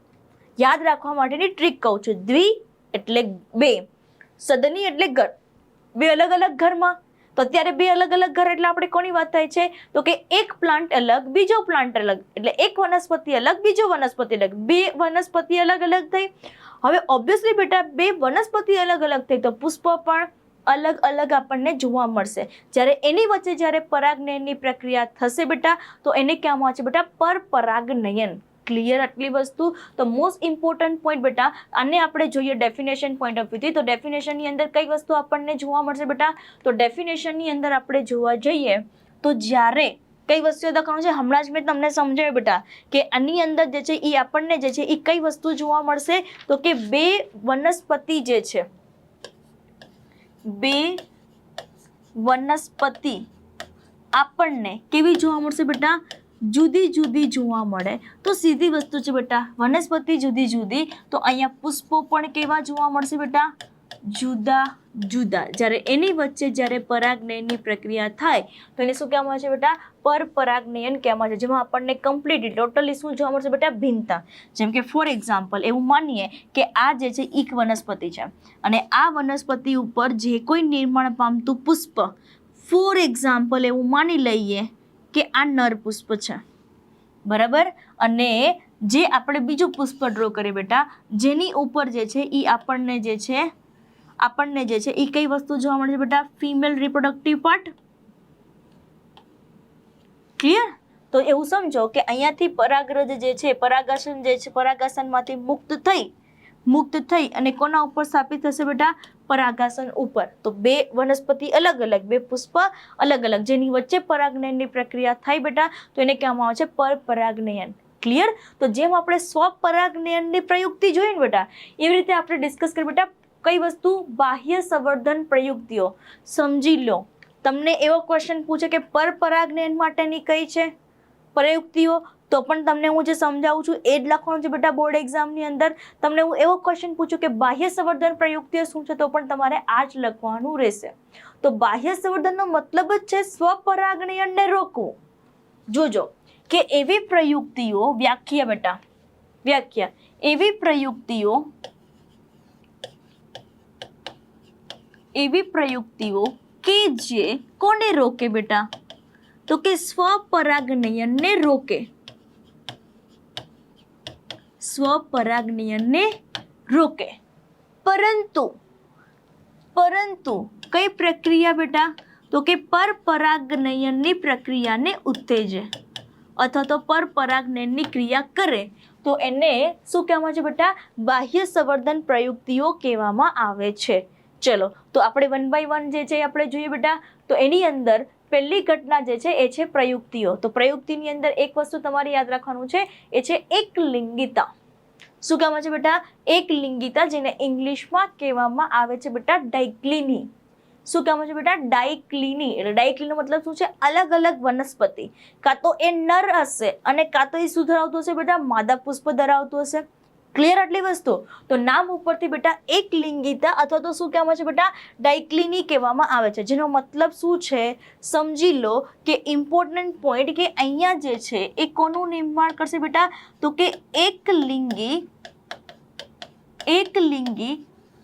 યાદ રાખવા માટેની ટ્રીક કહું છું. દ્વિ એટલે બે, સદની એટલે ઘર, બે અલગ અલગ ઘરમાં. તો અત્યારે બે અલગ અલગ ઘર એટલે આપણે કોની વાત થાય છે, તો કે એક પ્લાન્ટ અલગ બીજો પ્લાન્ટ અલગ, એટલે એક વનસ્પતિ અલગ બીજો વનસ્પતિ અલગ, બે વનસ્પતિ અલગ અલગ થઈ. હવે ઓબ્વિયસલી બેટા બે વનસ્પતિ અલગ અલગ થઈ તો પુષ્પ પણ અલગ અલગ આપણને જોવા મળશે, જ્યારે એની વચ્ચે જ્યારે પરાગનયનની પ્રક્રિયા થશે બેટા તો એને કહેવામાં આવે છે બેટા પરપરાગનયન. ક્લિયર આટલી વસ્તુ. તો મોસ્ટ ઇમ્પોર્ટન્ટ પોઈન્ટ બેટા આને આપણે જોઈએ ડેફિનેશન પોઈન્ટ ઓફ વ્યૂથી. તો ડેફિનેશનની અંદર કઈ વસ્તુ આપણને જોવા મળશે બેટા, તો ડેફિનેશનની અંદર આપણે જોવા જઈએ તો જ્યારે કઈ વસ્તુ અદા કરવાનું છે હમણાં જ મેં તમને સમજાવ્યું બેટા કે આની અંદર જે છે એ આપણને જે છે એ કઈ વસ્તુ જોવા મળશે, તો કે બે વનસ્પતિ જે છે, બે વનસ્પતિ આપણને કેવી જોવા મળશે બેટા, જુદી જુદી જોવા મળે. તો સીધી વસ્તુ છે બેટા વનસ્પતિ જુદી જુદી, તો અહીંયા પુષ્પો પણ કેવા જોવા મળશે બેટા, જુદા જુદા. જ્યારે એની વચ્ચે જ્યારે પરાગનયનની પ્રક્રિયા થાય તો એને શું કહેવામાં આવે છે બેટા, પરપરાગનયન કહેવામાં આવે છે, જેમાં આપણને કમ્પ્લીટલી ટોટલી શું જોવા મળશે બેટા, ભિન્નતા. જેમ કે ફોર એક્ઝામ્પલ એવું માનીએ કે આ જે છે એક વનસ્પતિ છે અને આ વનસ્પતિ ઉપર જે કોઈ નિર્માણ પામતું પુષ્પ, ફોર એક્ઝામ્પલ એવું માની લઈએ કે આ નર પુષ્પ છે, બરાબર, અને જે આપણે બીજું પુષ્પ ડ્રો કરીએ બેટા જેની ઉપર જે છે એ આપણને જે છે એ કઈ વસ્તુ જોવા મળે છે બેટા, ફિમેલ રિપ્રોડક્ટિવ પાર્ટ. ક્લિયર. તો એવું સમજો કે અહીંયાથી પરાગરજ જે છે પરાગાસનમાંથી મુક્ત થઈ અને કોના ઉપર સ્થાપિત થશે બેટા, પરાગાસન ઉપર. તો બે વનસ્પતિ અલગ અલગ, બે પુષ્પ અલગ અલગ, જેની વચ્ચે પરાગનયનની પ્રક્રિયા થાય બેટા તો એને કહેવામાં આવે છે પરપરાગનયન. ક્લિયર. તો જેમ આપણે સ્વપરાગનયનની પ્રયુક્તિ જોઈ ને બેટા એવી રીતે આપણે ડિસ્કસ કરી બેટા કઈ વસ્તુ, બાહ્ય સંવર્ધન પ્રયુક્તિઓ. સમજી લો તમને એવો ક્વેશ્ચન પૂછે કે પરપરાગનયન માટેની કઈ છે પ્રયુક્તિઓ, તો પણ તમને હું જે સમજાવું છું એ જ લખવાનું છે બેટા બોર્ડ એક્ઝામની અંદર. તમને હું એવો ક્વેશ્ચન પૂછું કે બાહ્ય સંવર્ધન પ્રયુક્તિઓ શું છે તો પણ તમારે આ જ લખવાનું રહેશે. તો બાહ્ય સંવર્ધનનો મતલબ જ છે સ્વપરાગનયનને રોકવું. જોજો કે એવી પ્રયુક્તિઓ, વ્યાખ્યા બેટા, વ્યાખ્યા, એવી પ્રયુક્તિઓ કે જે કોને રોકે બેટા, તો કે સ્વપરાગનયનને રોકે. સ્વપરાગનયનને રોકે. પરંતુ કઈ પ્રક્રિયા બેટા? તો કે પરપરાગનયનની પ્રક્રિયાને ઉત્તેજે અથવા તો પરપરાગનયનની ક્રિયા કરે તો એને શું કહેવામાં આવે છે બેટા? બાહ્ય સંવર્ધન પ્રયુક્તિઓ કહેવામાં આવે છે. ચલો તો આપણે 1 by 1 જે છે આપણે જોઈએ બેટા. તો એની અંદર પહેલી ઘટના જે છે એ છે પ્રયુક્તિઓ. તો પ્રયુક્તિની અંદર એક વસ્તુ તમારે યાદ રાખવાનું છે, એ છે એકલિંગિતા. શું કહેવામાં છે બેટા? એકલિંગિતા, જેને ઇંગ્લિશમાં કહેવામાં આવે છે બેટા ડાયક્લિની. શું કહેવામાં છે બેટા? ડાયક્લિની. એટલે ડાયક્લિનો મતલબ શું છે? અલગ અલગ વનસ્પતિ. કાં તો એ નર હશે અને કાં તો એ શું ધરાવતું હશે બેટા? માદા પુષ્પ ધરાવતું હશે. ક્લિયર આટલી વસ્તુ? તો નામ ઉપરથી બેટા એકલિંગિતા અથવા તો શું કહેવામાં છે બેટા? ડાયક્લિની કહેવામાં આવે છે. જેનો મતલબ શું છે સમજી લો કે ઇમ્પોર્ટન્ટ પોઈન્ટ કે અહીંયા જે છે એ કોનું નિર્માણ કરશે બેટા? તો કે એકલિંગી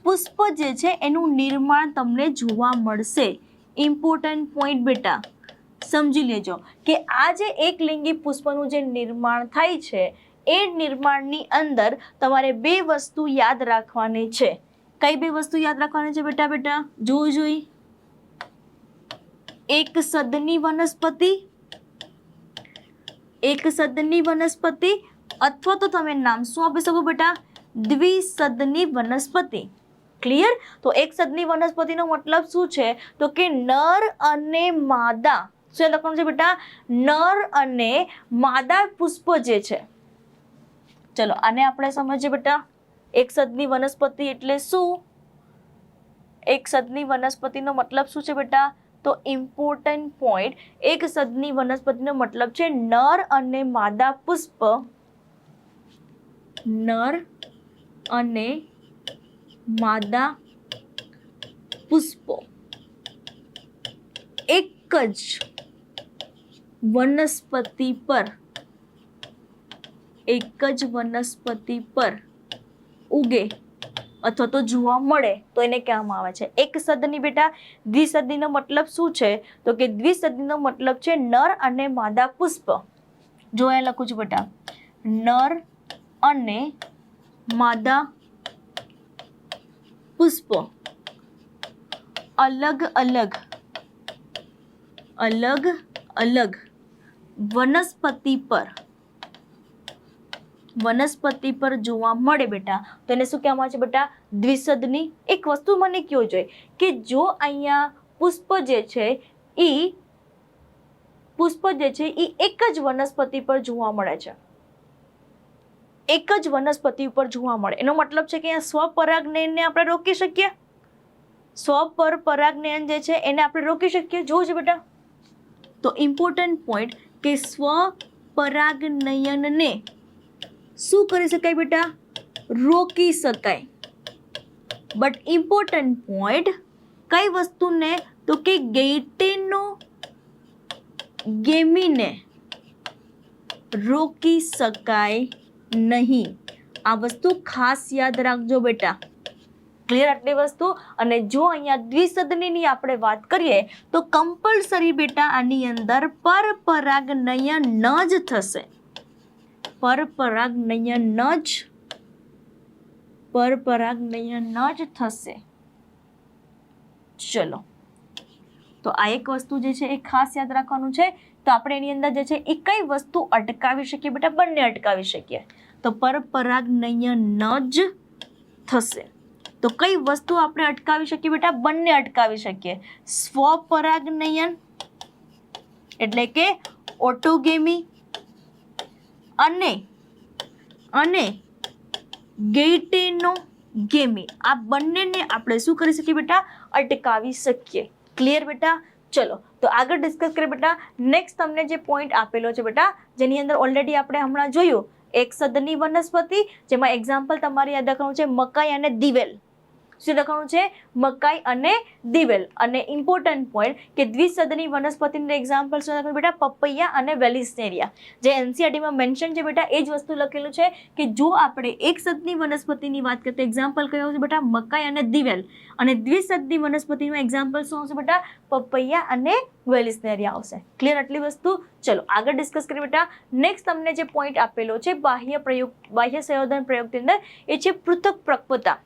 પુષ્પ જે છે એનું નિર્માણ તમને જોવા મળશે. ઇમ્પોર્ટન્ટ પોઈન્ટ બેટા સમજી લેજો કે આ જે એકલિંગી પુષ્પનું જે નિર્માણ થાય છે એ નિર્માણની અંદર તમારે બે વસ્તુ યાદ રાખવાની છે. કઈ બે વસ્તુ યાદ રાખવાની છે બેટા? જોઈ એક સદની વનસ્પતિ અથવા તો તમે નામ શું આપી શકો બેટા? દ્વિસદની વનસ્પતિ. ક્લિયર? તો એક સદની વનસ્પતિનો મતલબ શું છે? તો કે નર અને માદા. શું લખવાનું છે બેટા? નર અને માદા પુષ્પ જે છે. ચલો આને આપણે સમજીએ બેટા. એક સદની વનસ્પતિ એટલે શું? એક સદની વનસ્પતિનો મતલબ શું છે બેટા? તો ઇમ્પોર્ટન્ટ પોઈન્ટ, એક સદની વનસ્પતિનો મતલબ છે નર અને માદા પુષ્પ. નર અને માદા પુષ્પો એક જ વનસ્પતિ પર ઉગે અથવા તો જોવા મળે તો એને કહેવામાં આવે છે એક સદની બેટા. દ્વિસદીનો મતલબ શું છે? તો કે દ્વિસદીનો મતલબ છે નર અને માદા પુષ્પ. જો અહીંયા લખું છું બેટા, નર અને માદા પુષ્પો અલગ અલગ વનસ્પતિ પર જોવા મળે બેટા તો એને શું કહેવામાં આવે છે બેટા? દ્વિસદની. એક વસ્તુ મને કયો જોઈએ કે જો અહીંયા પુષ્પ જે છે એ એક જ વનસ્પતિ પર જોવા મળે છે, એક જ વનસ્પતિ ઉપર જોવા મળે, એનો મતલબ છે કે અહીંયા સ્વપરાગનયનને આપણે રોકી શકીએ. સ્વપરાગનયન જે છે એને આપણે રોકી શકીએ. જોજો બેટા, તો ઇમ્પોર્ટન્ટ પોઈન્ટ કે સ્વપરાગનયનને શું કરી શકાય બેટા? રોકી શકાય. બટ ઇમ્પોર્ટન્ટ પોઈન્ટ કઈ વસ્તુને? તો કે ગેમીને રોકી શકાય નહીં. આ વસ્તુ ખાસ યાદ રાખજો બેટા. ક્લિયર આટલી વસ્તુ? અને જો અહીંયા દ્વિસદનીની આપણે વાત કરીએ તો કમ્પલસરી બેટા આની અંદર પરપરાગનયન જ થશે. પરપરાગનયન જ થશે. ચલો તો આ એક વસ્તુ જે છે એ ખાસ યાદ રાખવાનું છે. તો આપણે એની અંદર જે છે એ કઈ વસ્તુ અટકાવી શકીએ બેટા? બંને અટકાવી શકીએ. તો પરપરાગનયન જ થશે. તો કઈ વસ્તુ આપણે અટકાવી શકીએ બેટા? બંને અટકાવી શકીએ. સ્વપરાગનયન એટલે કે ઓટોગેમી અને ગેઇટેનોગેમી, આ બંનેને આપણે શું કરી શકીએ બેટા? અટકાવી શકીએ. ક્લિયર બેટા? ચલો તો આગળ ડિસ્કસ કરીએ બેટા. નેક્સ્ટ તમને જે પોઈન્ટ આપેલો છે બેટા, જેની અંદર ઓલરેડી આપણે હમણાં જોયું એક સદની વનસ્પતિ, જેમાં એક્ઝામ્પલ તમારે યાદ રાખવાનું છે મકાઈ અને દિવેલ. શું લખવાનું છે? મકાઈ અને દિવેલ. અને ઇમ્પોર્ટન્ટ પોઈન્ટ કે દ્વિસદની વનસ્પતિનું એક્ઝામ્પલ શું લખેલું બેટા? પપૈયા અને વેલિસ્નેરિયા. જે એનસીઈઆરટીમાં મેન્શન છે બેટા એ જ વસ્તુ લખેલું છે કે જો આપણે એક સદની વનસ્પતિની વાત કરીએ તો એક્ઝામ્પલ કયો આવશે બેટા? મકાઈ અને દિવેલ. અને દ્વિસદની વનસ્પતિનું એક્ઝામ્પલ શું આવશે બેટા? પપૈયા અને વેલિસ્નેરિયા આવશે. ક્લિયર આટલી વસ્તુ? ચલો આગળ ડિસ્કસ કરીએ બેટા. નેક્સ્ટ તમને જે પોઈન્ટ આપેલો છે બાહ્ય સંયોજન પ્રયોગની અંદર એ છે પૃથક પ્રકવતા.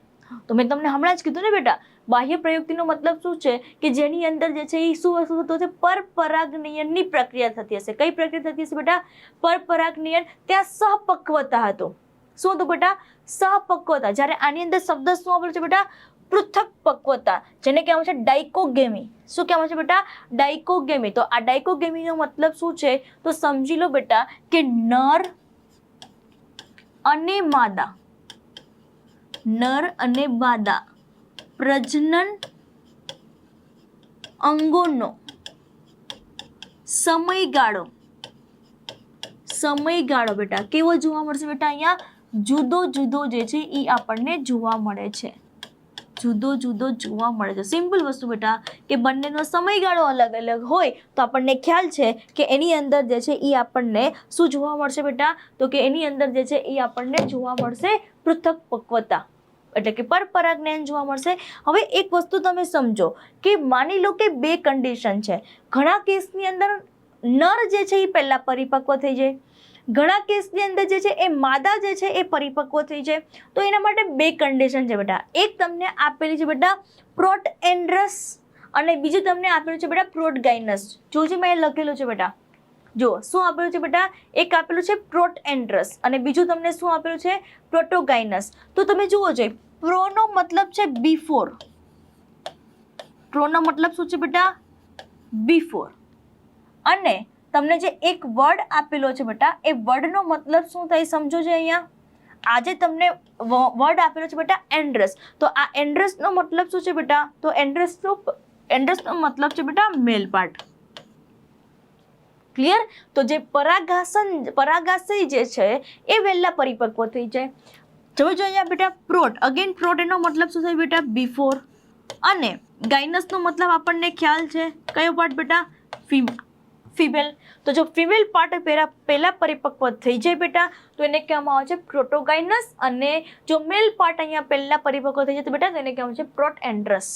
તો મેં તમને હમણાં જ કીધું ને બેટા, બાહ્ય પ્રયુક્તિનો મતલબ શું છે કે જેની અંદર જે છે એ શું વસ્તુ થતું હશે? પરપરાગનયનની પ્રક્રિયા થતી હશે. કઈ પ્રક્રિયા થતી હશે બેટા? પરપરાગનયન. ત્યાં સહપક્વતા હતું. શું હતું બેટા? સહપક્વતા. જ્યારે આની અંદર શબ્દ શું આપેલો છે બેટા? પૃથક પક્વતા, જેને કહેવામાં છે ડાયકોગેમી. શું કહેવામાં છે બેટા? ડાયકોગેમી. તો આ ડાયકોગેમીનો મતલબ શું છે? તો સમજી લો બેટા કે નર અને માદા, નર અને માદા પ્રજનન અંગોનો સમયગાળો બેટા કેવો જોવા મળશે બેટા? અહીંયા જુદો જુદો જે છે એ આપણને જોવા મળે છે. જુદો જુદો જોવા મળે છે. સિમ્પલ વસ્તુ બેટા કે બંનેનો સમયગાળો અલગ અલગ હોય તો આપણને ખ્યાલ છે કે એની અંદર જે છે એ આપણને શું જોવા મળશે બેટા? તો કે એની અંદર જે છે એ આપણને જોવા મળશે પૃથક પક્વતા, એટલે કે પરપરાગનયન જોવા મળશે. હવે એક વસ્તુ તમે સમજો કે માની લો કે બે કન્ડિશન છે. ઘણા કેસની અંદર નર જે છે એ પહેલા પરિપક્વ થઈ જાય, ઘણા કેસની અંદર જે છે એ માદા જે છે એ પરિપક્વ થઈ જાય. તો એના માટે બે કન્ડિશન છે બેટા. એક તમને આપેલી છે બેટા પ્રોટએન્ડ્રસ અને બીજું તમને આપેલું છે બેટા પ્રોટગાઇનસ. જોજી મેં લખેલું છે બેટા, જો શું આપેલું છે બેટા? એક આપેલું છે પ્રોટએન્ડ્રસ અને બીજું તમને શું આપેલું છે? પ્રોટોગાઇનસ. તો તમે જુઓ છો, પ્રોનો મતલબ છે બિફોર. પ્રોનો મતલબ શું છે બેટા? બિફોર. અને તમને જે એક વર્ડ આપેલો છે બેટા એ વર્ડનો મતલબ શું થાય સમજો છો? અહીંયા આજે તમને વર્ડ આપેલો છે બેટા એન્ડ્રસ. તો આ એન્ડ્રસનો મતલબ શું છે બેટા? તો એન્ડ્રસનો મતલબ છે બેટા મેલ પાર્ટ. ક્લિયર? તો જે પરાગાશય જે છે એ વહેલા પરિપક્વ થઈ જાય. જોજો અહીંયા બેટા પ્રોટ, અગેન પ્રોટ એનો મતલબ શું થાય બેટા? બિફોર. અને ગાઇનસનો મતલબ આપણને ખ્યાલ છે કયો પાર્ટ બેટા? ફિમેલ. તો જો ફિમેલ પાર્ટ પહેલા પરિપક્વ થઈ જાય બેટા તો એને કહેવામાં આવે છે પ્રોટોગાઇનસ, અને જો મેલ પાર્ટ અહીંયા પહેલા પરિપક્વ થઈ જાય તો બેટા તેને કહેવામાં છે પ્રોટએન્ડ્રસ.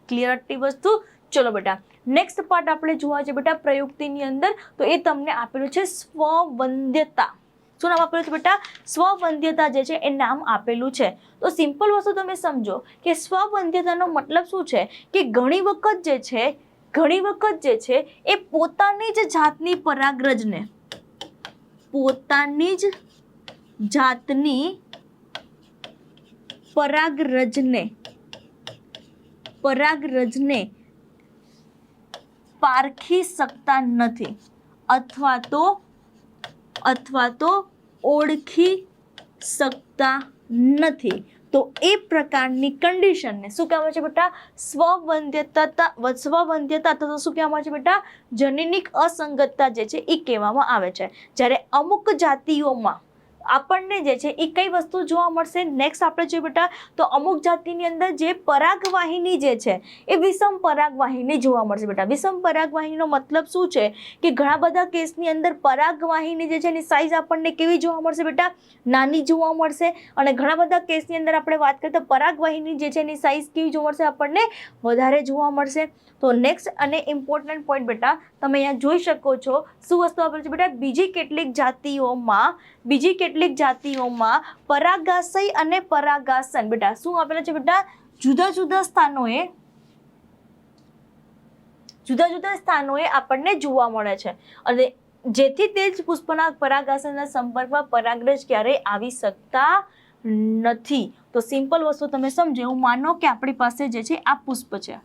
ક્લિયર આટલી વસ્તુ? ચલો બેટા નેક્સ્ટ પાર્ટ આપણે જોવા છે બેટા પ્રયુક્તિની અંદર. તો એ તમને આપેલું છે સ્વવંદ્યતા. શું નામ આપેલું છે બેટા? સ્વવંદ્યતા જે છે એ નામ આપેલું છે. તો સિમ્પલ વસ્તુ તમે સમજો કે સ્વવંદ્યતાનો મતલબ શું છે કે ઘણી વખત જે છે એ પોતાની જ જાતની પરાગરજને પારખી શકતા નથી અથવા તો ઓળખી શકતા નથી. તો એ પ્રકારની કન્ડિશનને શું કહેવાય છે બેટા? સ્વવંદ્યતા અથવા શું કહેવામાં આવે છે બેટા? જનનિક અસંગતતા જે છે એ કહેવામાં આવે છે. જ્યારે અમુક જાતિઓમાં આપણને જે છે એ કઈ વસ્તુ જોવા મળશે? નેક્સ્ટ આપણે જોઈએ બેટા તો અમુક જાતિની અંદર જે પરાગવાહિની જે છે એ વિષમ પરાગવાહિની જોવા મળશે બેટા. વિષમ પરાગવાહિનીનો મતલબ શું છે કે ઘણા બધા કેસની અંદર પરાગવાહિની જે છે એની સાઇઝ આપણને કેવી જોવા મળશે બેટા? નાની જોવા મળશે. અને ઘણા બધા કેસની અંદર આપણે વાત કરીએ તો પરાગવાહિની જે છે એની સાઇઝ કેવી જોવા મળશે? આપણને વધારે જોવા મળશે. તો નેક્સ્ટ અને ઇમ્પોર્ટન્ટ પોઈન્ટ બેટા તમે અહીંયા જોઈ શકો છો શું વસ્તુ આપેલું છે બેટા? બીજી કેટલીક જાતિઓમાં પરાગાશય અને પરાગાસન બેટા શું આપેલું છે બેટા? જુદા જુદા સ્થાનોએ આપણને જોવા મળે છે. અને જેથી તે જ પુષ્પના પરાગાશનના સંપર્કમાં પરાગરજ ક્યારેય આવી શકતા નથી. તો સિમ્પલ વસ્તુ તમે સમજો, એવું માનો કે આપણી પાસે જે છે આ પુષ્પ છે.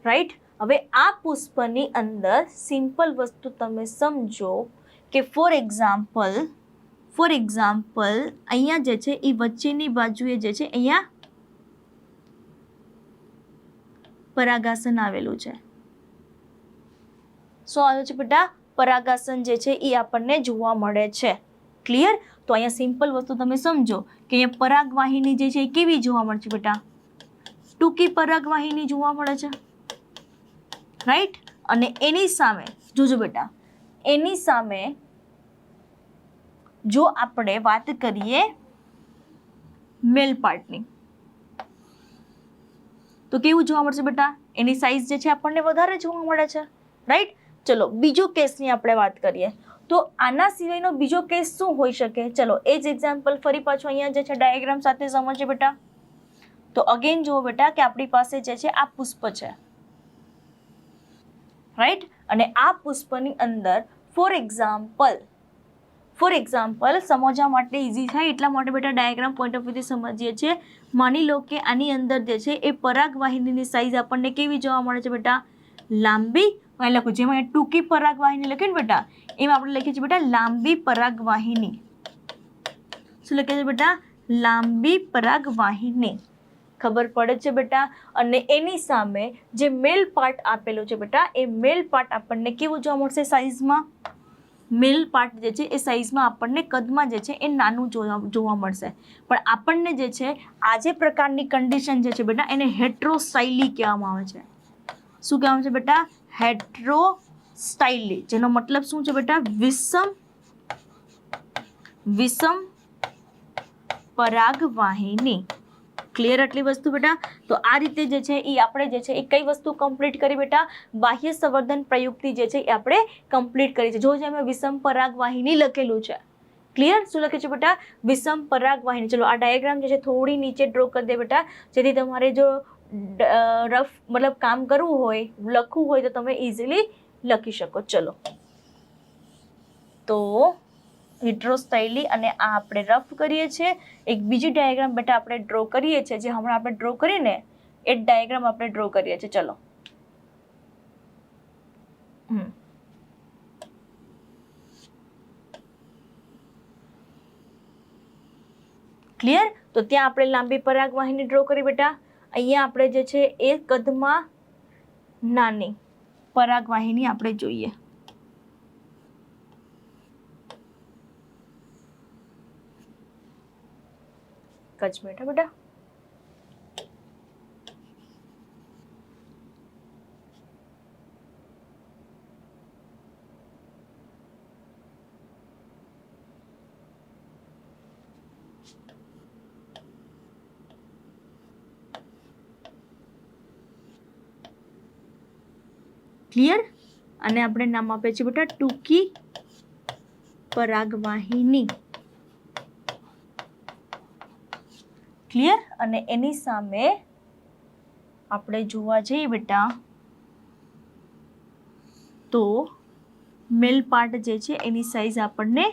રાઈટ? હવે આ પુષ્પની અંદર સિમ્પલ વસ્તુ તમે સમજો કે ફોર એક્ઝામ્પલ અહીંયા જે છે એ વચ્ચેની બાજુએ જે છે અહીંયા પરાગાસન આવેલું છે. શું આવેલું છે બેટા? પરાગાસન જે છે એ આપણને જોવા મળે છે. ક્લિયર? તો અહીંયા સિમ્પલ વસ્તુ તમે સમજો કે અહીંયા પરાગવાહિની જે છે એ કેવી જોવા મળે છે બેટા? ટૂંકી પરાગવાહિની જોવા મળે છે, રાઈટ? અને એની સામે જોજો બેટા, એની સામે જો આપણે વાત કરીએ મેલ પાર્ટની, તો કેવું જોવા મળશે બેટા? એની સાઇઝ જે છે આપણને વધારે જોવા મળે છે, રાઈટ? ચલો બીજો કેસની આપણે વાત કરીએ. તો આના સિવાયનો બીજો કેસ શું હોઈ શકે? ચલો એ જ એક્ઝામ્પલ ફરી પાછું અહીંયા જે છે ડાયાગ્રામ સાથે સમજીએ બેટા. તો અગેન જુઓ બેટા કે આપણી પાસે જે છે આ પુષ્પ છે, રાઈટ? અને આ પુષ્પની અંદર ફોર એક્ઝામ્પલ સમજવા માટે ઇઝી થાય એટલા માટે બેટા ડાયાગ્રામ પોઈન્ટ ઓફ વ્યૂથી સમજીએ છીએ. માની લો કે આની અંદર જે છે એ પરાગવાહિનીની સાઇઝ આપણને કેવી જોવા મળે છે બેટા? લાંબી. અહીં લખું જેમાં ટૂંકી પરાગવાહિની લખીએ ને બેટા, એમાં આપણે લખીએ છીએ બેટા લાંબી પરાગવાહિની. શું લખીએ છીએ બેટા? લાંબી પરાગવાહિની. ખબર પડે છે બેટા? અને એની સામે જે મેલ પાર્ટ આપેલો છે બેટા, એ મેલ પાર્ટ આપણને કેવું જોવા મળશે સાઇઝમાં? મેલ પાર્ટ જે છે એ સાઇઝમાં આપણને કદમાં જે છે એ નાનું જોવા મળશે. પણ આપણને જે છે આ જે પ્રકારની કન્ડિશન જે છે બેટા એને હેટ્રોસ્ટાઇલી કહેવામાં આવે છે. શું કહેવામાં છે બેટા? હેટ્રોસ્ટાઇલી. જેનો મતલબ શું છે બેટા? વિષમ પરાગવાહિની. ક્લિયર આટલી વસ્તુ બેટા? તો આ રીતે જે છે એ આપણે જે છે એ કઈ વસ્તુ કમ્પ્લીટ કરી બેટા? બાહ્ય સંવર્ધન પ્રયુક્તિ જે છે એ આપણે કમ્પ્લીટ કરી છે. જો એમાં વિષમ પરાગવાહિની લખેલું છે. ક્લિયર? શું લખે છે બેટા? વિષમ પરાગવાહિની. ચલો આ ડાયાગ્રામ જે છે થોડી નીચે ડ્રો કરી દે બેટા, જેથી તમારે જો રફ મતલબ કામ કરવું હોય, લખવું હોય તો તમે ઇઝીલી લખી શકો. ચલો તો હેટ્રોસ્ટાઇલી અને આ આપણે રફ કરીએ છીએ. એક બીજી ડાયાગ્રામ બેટા આપણે ડ્રો કરીએ છીએ, જે હમણાં આપણે ડ્રો કરીને એ ડાયાગ્રામ આપણે ડ્રો કરીએ છીએ. ચલો ક્લિયર? તો ત્યાં આપણે લાંબી પરાગવાહિની ડ્રો કરી બેટા. અહીંયા આપણે જે છે એ કદમાં નાની પરાગવાહિની આપણે જોઈએ. કચ બેટા બેટા ક્લિયર? અને આપણે નામ આપે છે બેટા ટૂંકી પરાગવાહિની. ક્લિયર? અને એની સામે આપણે જોવા જઈએ બેટા તો મેલ પાર્ટ જે છે એની સાઇઝ આપણને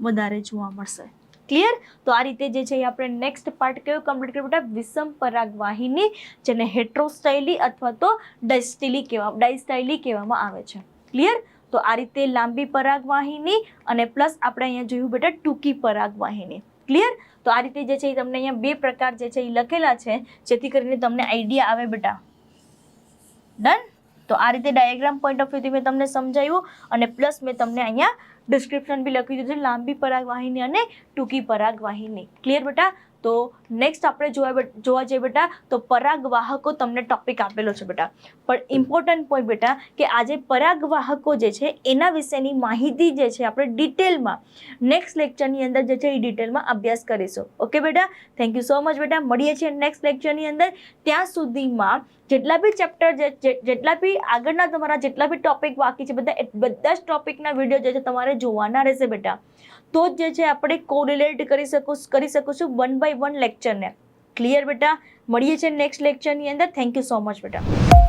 વધારે જોવા મળશે. ક્લિયર? તો આ રીતે જે છે એ આપણે નેક્સ્ટ પાર્ટ કયો કમ્પ્લીટ કર્યો બેટા? વિષમ પરાગવાહિની, જેને હેટ્રોસ્ટાઇલી અથવા તો ડાયસ્ટાઇલી કહેવામાં આવે છે. ક્લિયર? તો આ રીતે લાંબી પરાગવાહિની અને પ્લસ આપણે અહીંયા જોયું બેટા ટૂંકી પરાગવાહિની. ક્લિયર? તો આ રીતે જે છે એ તમને અહીંયા બે પ્રકાર જે છે એ લખેલા છે, જેથી કરીને તમને આઈડિયા આવે બેટા. ડન? તો આ રીતે ડાયાગ્રામ પોઈન્ટ ઓફ વ્યૂથી મેં તમને સમજાવ્યું અને પ્લસ મેં તમને અહીંયા ડિસ્ક્રિપ્શન બી લખી દીધું છે લાંબી પરાગવાહિની અને ટૂંકી પરાગવાહિની. ક્લિયર બેટા? તો નેક્સ્ટ આપણે જોવા જઈએ બેટા તો પરાગવાહકો તમને ટોપિક આપેલો છે બેટા. પણ ઇમ્પોર્ટન્ટ પોઈન્ટ બેટા કે આજે પરાગવાહકો જે છે એના વિશેની માહિતી જે છે આપણે ડિટેલમાં નેક્સ્ટ લેક્ચરની અંદર જે છે એ ડિટેલમાં અભ્યાસ કરીશું. ઓકે બેટા? થેન્ક યુ સો મચ બેટા. મળીએ છીએ નેક્સ્ટ લેક્ચરની અંદર. ત્યાં સુધીમાં જેટલા બી ચેપ્ટર જેટલા બી આગળના તમારા જેટલા બી ટોપિક બાકી છે બધા જ ટોપિકના વિડીયો જે છે તમારે જોવાના રહેશે બેટા. તો જ જે છે આપણે કોરિલેટ કરી શકું 1 by 1 લેક્ચરને. ક્લિયર બેટા? મળીએ છીએ નેક્સ્ટ લેક્ચરની અંદર. થેન્ક યુ સો મચ બેટા.